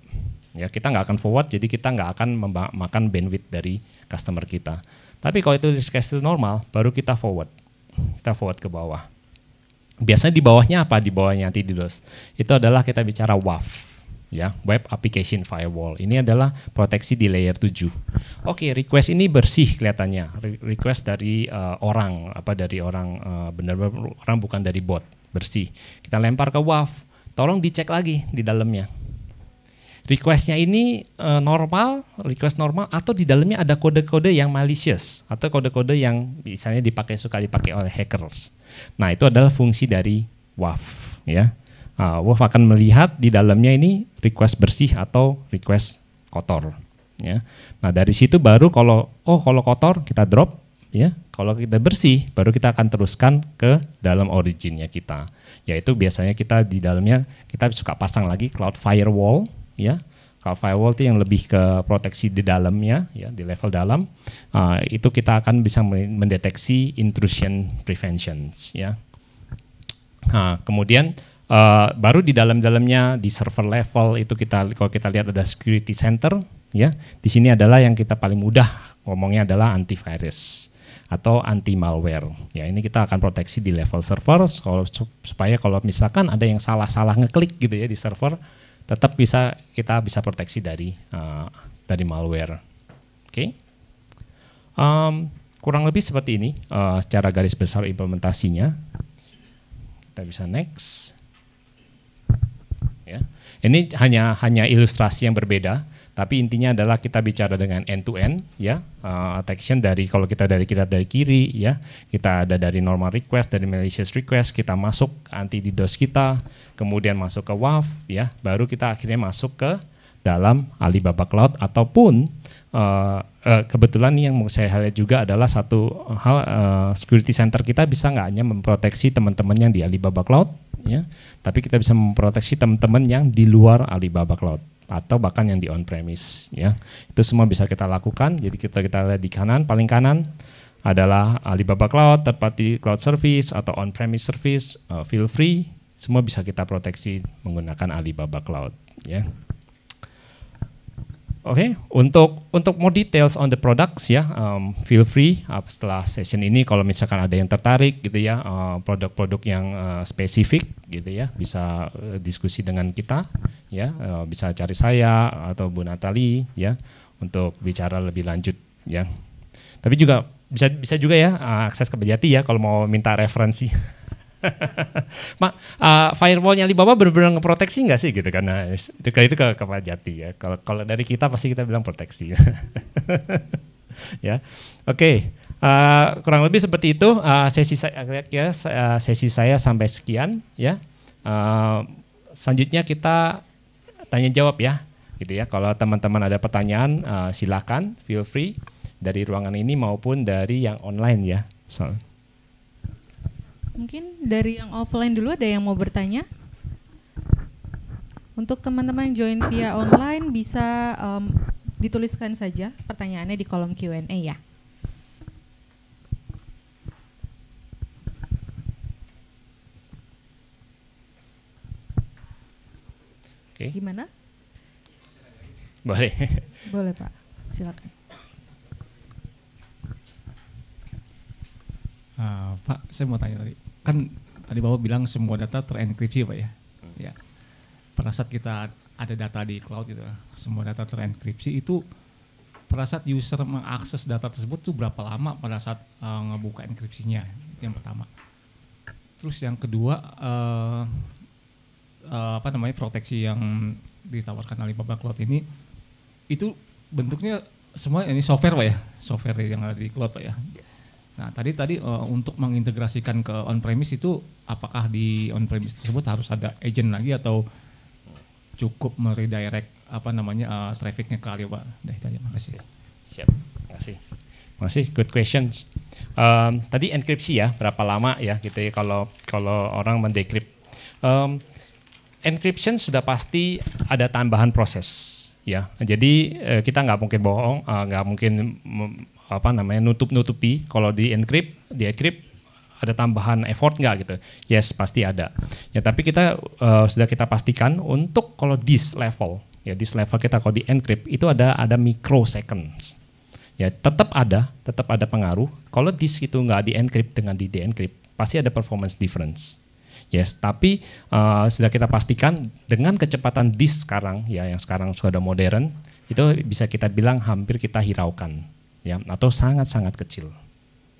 ya. Kita nggak akan forward, jadi kita nggak akan memakan bandwidth dari customer kita. Tapi kalau itu request normal, baru kita forward ke bawah. Biasanya di bawahnya apa? Di bawahnya anti DDoS. Itu adalah kita bicara WAF, ya, Web Application Firewall. Ini adalah proteksi di layer 7. Oke, request ini bersih kelihatannya. Request dari orang, benar-benar orang, bukan dari bot, bersih. Kita lempar ke WAF. Tolong dicek lagi di dalamnya. Requestnya ini request normal atau di dalamnya ada kode-kode yang malicious atau kode-kode yang misalnya suka dipakai oleh hackers. Nah, itu adalah fungsi dari WAF ya. WAF akan melihat di dalamnya ini request bersih atau request kotor ya. Nah, dari situ baru kalau kotor kita drop ya. Kalau kita bersih baru kita akan teruskan ke dalam originnya kita. Yaitu biasanya kita di dalamnya kita suka pasang lagi cloud firewall ya. Cloud firewall itu yang lebih ke proteksi di dalamnya ya, di level dalam. Itu kita akan bisa mendeteksi intrusion prevention ya. Nah, kemudian baru di dalamnya di server level itu kalau kita lihat ada security center ya. Di sini adalah yang kita paling mudah ngomongnya adalah antivirus atau anti malware. Ya, ini kita akan proteksi di level server supaya kalau misalkan ada yang salah ngeklik gitu ya di server, tetap kita bisa proteksi dari malware. Oke. Kurang lebih seperti ini secara garis besar implementasinya. Kita bisa next. Ya. Ini hanya ilustrasi yang berbeda. Tapi intinya adalah kita bicara dengan end-to-end ya, detection dari kalau kita dari kiri ya, kita ada dari normal request, dari malicious request, kita masuk anti DDoS kita, kemudian masuk ke WAF ya, baru kita akhirnya masuk ke dalam Alibaba Cloud ataupun kebetulan nih yang mau saya highlight juga adalah satu hal security center kita bisa nggak hanya memproteksi teman-teman yang di Alibaba Cloud ya, tapi kita bisa memproteksi teman-teman yang di luar Alibaba Cloud atau bahkan yang di on premise ya. Itu semua bisa kita lakukan. Jadi kita lihat di kanan, paling kanan adalah Alibaba Cloud, third party cloud service atau on premise service, feel free, semua bisa kita proteksi menggunakan Alibaba Cloud ya. Oke, untuk more details on the products ya, feel free setelah session ini kalau misalkan ada yang tertarik gitu ya, produk-produk yang spesifik gitu ya, bisa diskusi dengan kita ya, bisa cari saya atau Bu Natali ya untuk bicara lebih lanjut ya. Tapi juga bisa juga ya akses ke Bajati ya kalau mau minta referensi. Mak, firewallnya Alibaba benar-benar ngeproteksi nggak sih gitu kan? Nah, itu ke Pak Jati ya. Kalau dari kita pasti kita bilang proteksi. Ya, oke. Kurang lebih seperti itu. Sesi saya sampai sekian ya. Selanjutnya kita tanya jawab ya, gitu ya. Kalau teman-teman ada pertanyaan, silakan, feel free dari ruangan ini maupun dari yang online ya. Mungkin dari yang offline dulu ada yang mau bertanya? Untuk teman-teman join via online bisa dituliskan saja pertanyaannya di kolom Q&A ya. Oke. Gimana? Boleh. Boleh Pak, silakan. Pak, saya mau tanya tadi, kan tadi Bapak bilang semua data terenkripsi Pak ya. Ya. Pada saat kita ada data di cloud gitu, semua data terenkripsi itu pada saat user mengakses data tersebut tuh berapa lama pada saat ngebuka enkripsinya, itu yang pertama. Terus yang kedua, proteksi yang ditawarkan Alibaba Cloud ini, itu bentuknya semua ini software Pak ya, software yang ada di cloud Pak ya. Nah tadi untuk mengintegrasikan ke on-premise itu apakah di on-premise tersebut harus ada agent lagi atau cukup meredirect trafficnya ke Alibaba? Dah itu aja, makasih. Siap, makasih. Good questions. Tadi enkripsi ya, berapa lama ya gitu ya kalau orang mendecrypt. Encryption sudah pasti ada tambahan proses ya. Jadi kita nggak mungkin bohong, nggak mungkin nutupi kalau di encrypt ada tambahan effort nggak gitu? Yes, pasti ada. Ya tapi kita sudah kita pastikan untuk kalau disk level kita kalau di encrypt itu ada microseconds. Ya tetap ada pengaruh. Kalau disk itu nggak di encrypt dengan di de-encrypt pasti ada performance difference. Yes, tapi sudah kita pastikan dengan kecepatan disk sekarang ya yang sekarang sudah modern itu bisa kita bilang hampir kita hiraukan. Ya, atau sangat-sangat kecil.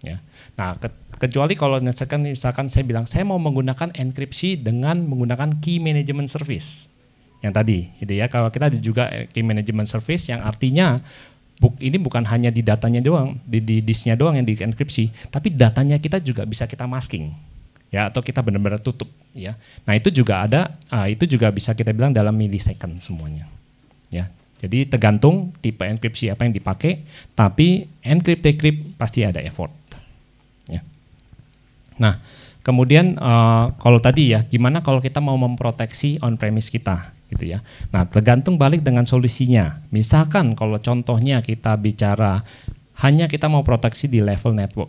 Ya. Nah, kecuali kalau misalkan saya bilang saya mau menggunakan enkripsi dengan menggunakan key management service. Yang tadi, gitu ya. Kalau kita ada juga key management service yang artinya ini bukan hanya di datanya doang, di disknya doang yang dienkripsi, tapi datanya kita juga bisa kita masking. ya, atau kita benar-benar tutup, ya. Nah itu juga itu juga bisa kita bilang dalam millisecond semuanya, ya. Jadi tergantung tipe enkripsi apa yang dipakai, tapi encrypt pasti ada effort, ya. Nah kemudian kalau tadi ya, gimana kalau kita mau memproteksi on-premise kita, gitu ya. Nah tergantung balik dengan solusinya. Misalkan kalau contohnya kita bicara hanya kita mau proteksi di level network,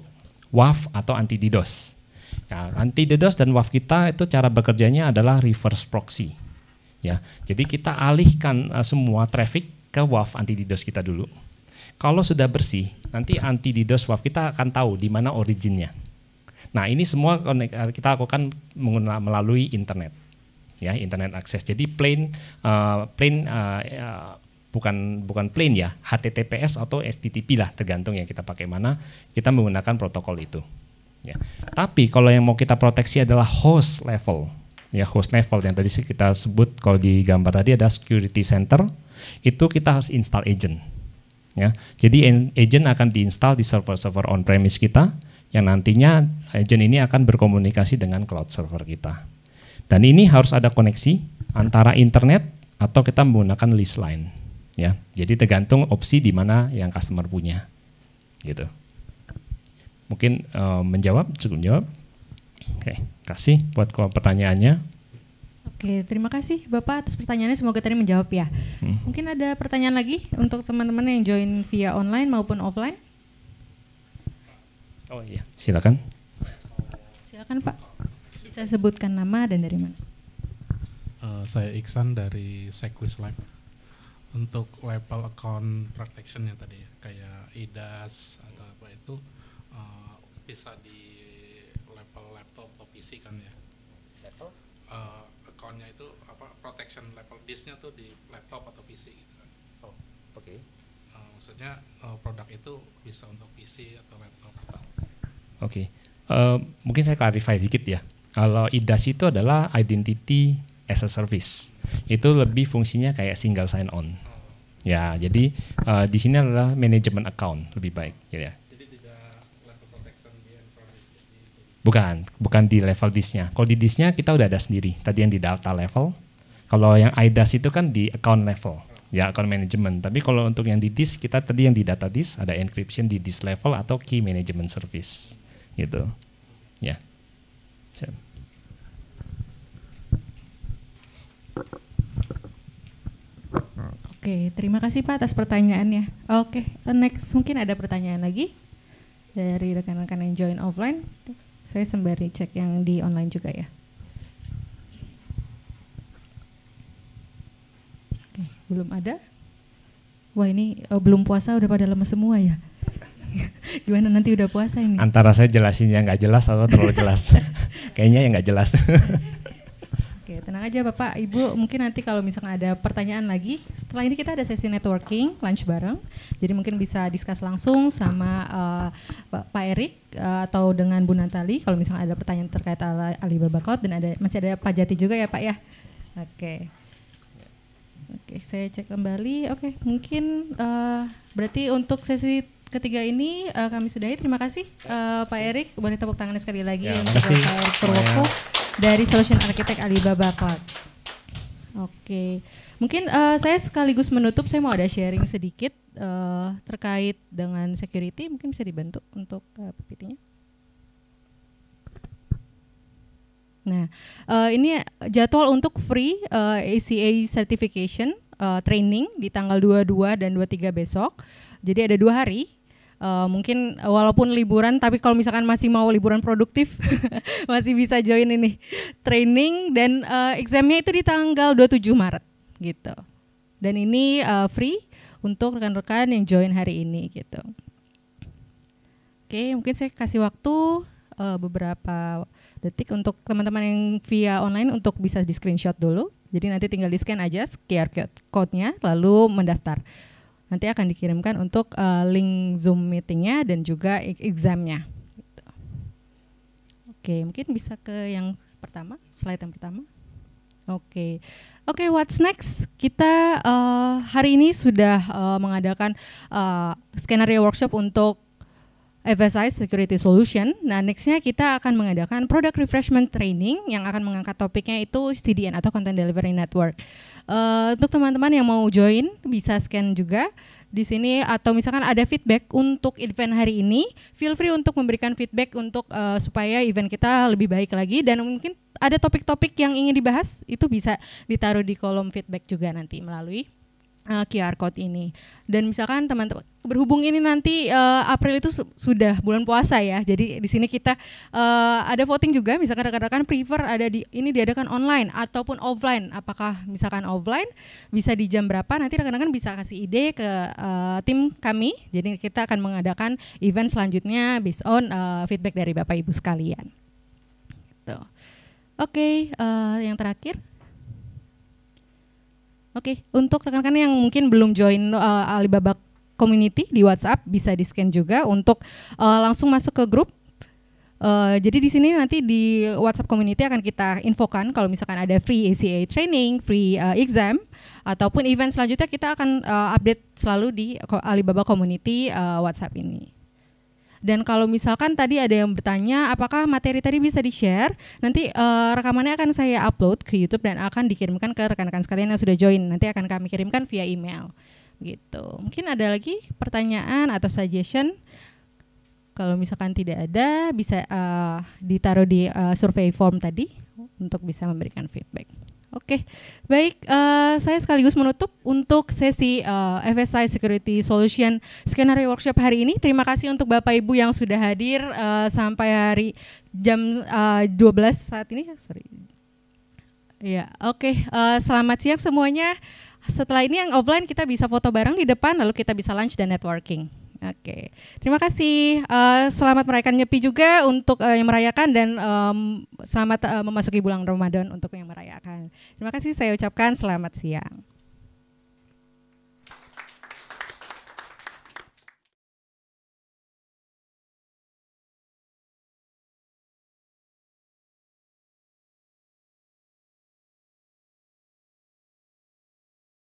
WAF atau anti-DDoS. Ya, anti-DDoS dan WAF kita itu cara bekerjanya adalah reverse proxy. Ya, jadi kita alihkan semua traffic ke WAF anti-DDoS kita dulu. Kalau sudah bersih, nanti anti-DDoS WAF kita akan tahu di mana originnya. Nah, ini semua kita lakukan melalui internet. Ya, internet akses. Jadi bukan plain ya, HTTPS atau HTTP lah, tergantung yang kita pakai mana, kita menggunakan protokol itu. Ya. Tapi kalau yang mau kita proteksi adalah host level, ya host level yang tadi kita sebut kalau di gambar tadi ada security center, itu kita harus install agent. Ya. Jadi agent akan diinstal di server-server on-premise kita, yang nantinya agent ini akan berkomunikasi dengan cloud server kita. Dan ini harus ada koneksi antara internet atau kita menggunakan list line. Ya, jadi tergantung opsi di mana yang customer punya, gitu. Mungkin cukup menjawab. Oke, kasih buat pertanyaannya. Oke, terima kasih Bapak atas pertanyaannya, semoga tadi menjawab ya. Mungkin ada pertanyaan lagi untuk teman-teman yang join via online maupun offline? Oh iya, silakan. Silakan Pak, bisa sebutkan nama dan dari mana? Saya Iksan dari Sequis Lab. Untuk level account protection yang tadi ya, kayak IDAS atau apa itu bisa di level laptop atau PC kan ya. Level? Accountnya itu apa, protection level disknya tuh di laptop atau PC gitu kan. Oh, oke. Maksudnya produk itu bisa untuk PC atau laptop atau. Oke. Mungkin saya clarify sedikit ya. Kalau IDAS itu adalah Identity as a Service. Itu lebih fungsinya kayak single sign on. Ya, jadi di sini adalah manajemen account lebih baik, ya. Jadi tidak level protection di Android. Bukan di level disknya. Kalau di disknya kita udah ada sendiri. Tadi yang di data level. Kalau yang IDAS itu kan di account level, ya account management. Tapi kalau untuk yang di disk, kita tadi yang di data disk ada encryption di disk level atau key management service, gitu. Ya. Oke, terima kasih Pak atas pertanyaannya. Oke, next mungkin ada pertanyaan lagi dari rekan-rekan yang join offline. Saya sembari cek yang di online juga ya. Oke, belum ada. Wah ini belum puasa udah pada lemes semua ya. Gimana nanti udah puasa ini? Antara saya jelasinnya nggak jelas atau terlalu jelas. Kayaknya yang nggak jelas. Oke, tenang aja Bapak, Ibu, mungkin nanti kalau misalkan ada pertanyaan lagi, setelah ini kita ada sesi networking, lunch bareng, jadi mungkin bisa discuss langsung sama Pak Erik atau dengan Bu Natali, kalau misalkan ada pertanyaan terkait Alibaba Cloud, dan masih ada Pak Jati juga ya Pak ya. Oke, saya cek kembali. Oke, mungkin berarti untuk sesi ketiga ini kami sudahi. Terima kasih Pak Erik, boleh tepuk tangannya sekali lagi ya, untuk Pak Erik Purwoko dari Solution Architect Alibaba Cloud. Oke, mungkin saya sekaligus menutup, saya mau ada sharing sedikit terkait dengan security, mungkin bisa dibantu untuk PPT-nya. Nah, ini jadwal untuk free ACA certification training di tanggal 22 dan 23 besok. Jadi ada 2 hari. Mungkin walaupun liburan, tapi kalau misalkan masih mau liburan produktif masih bisa join ini training, dan examnya itu di tanggal 27 Maret gitu. Dan ini free untuk rekan-rekan yang join hari ini gitu. Oke, mungkin saya kasih waktu beberapa detik untuk teman-teman yang via online untuk bisa di screenshot dulu. Jadi nanti tinggal di scan aja QR code-nya lalu mendaftar. Nanti akan dikirimkan untuk link Zoom meetingnya dan juga examnya. Gitu. Oke, mungkin bisa ke yang pertama, slide yang pertama. Oke, what's next? Kita hari ini sudah mengadakan skenario workshop untuk FSI Security Solution. Nah, nextnya kita akan mengadakan Product Refreshment Training yang akan mengangkat topiknya itu CDN atau Content Delivery Network. Untuk teman-teman yang mau join bisa scan juga di sini, atau misalkan ada feedback untuk event hari ini, feel free untuk memberikan feedback untuk supaya event kita lebih baik lagi, dan mungkin ada topik-topik yang ingin dibahas itu bisa ditaruh di kolom feedback juga nanti melalui QR code ini. Dan misalkan teman-teman berhubung ini nanti April itu sudah bulan puasa ya, jadi di sini kita ada voting juga. Misalkan rekan-rekan prefer ada ini diadakan online ataupun offline. Apakah misalkan offline bisa di jam berapa? Nanti rekan-rekan bisa kasih ide ke tim kami. Jadi kita akan mengadakan event selanjutnya based on feedback dari Bapak Ibu sekalian. Gitu. Oke, yang terakhir. Oke, untuk rekan-rekan yang mungkin belum join Alibaba Community di WhatsApp bisa di-scan juga untuk langsung masuk ke grup. Jadi di sini nanti di WhatsApp Community akan kita infokan kalau misalkan ada free ACA training, free exam, ataupun event selanjutnya kita akan update selalu di Alibaba Community WhatsApp ini. Dan kalau misalkan tadi ada yang bertanya apakah materi tadi bisa di-share, nanti rekamannya akan saya upload ke YouTube dan akan dikirimkan ke rekan-rekan sekalian yang sudah join. Nanti akan kami kirimkan via email. Gitu. Mungkin ada lagi pertanyaan atau suggestion? Kalau misalkan tidak ada, bisa ditaruh di survei form tadi untuk bisa memberikan feedback. Oke, baik. Saya sekaligus menutup untuk sesi FSI Security Solution Skenario Workshop hari ini. Terima kasih untuk Bapak Ibu yang sudah hadir sampai hari jam 12 saat ini. Ya, oke. Selamat siang semuanya. Setelah ini yang offline kita bisa foto bareng di depan, lalu kita bisa lunch dan networking. Oke, terima kasih. Selamat merayakan Nyepi juga untuk yang merayakan, dan selamat memasuki bulan Ramadan untuk yang merayakan. Terima kasih, saya ucapkan selamat siang.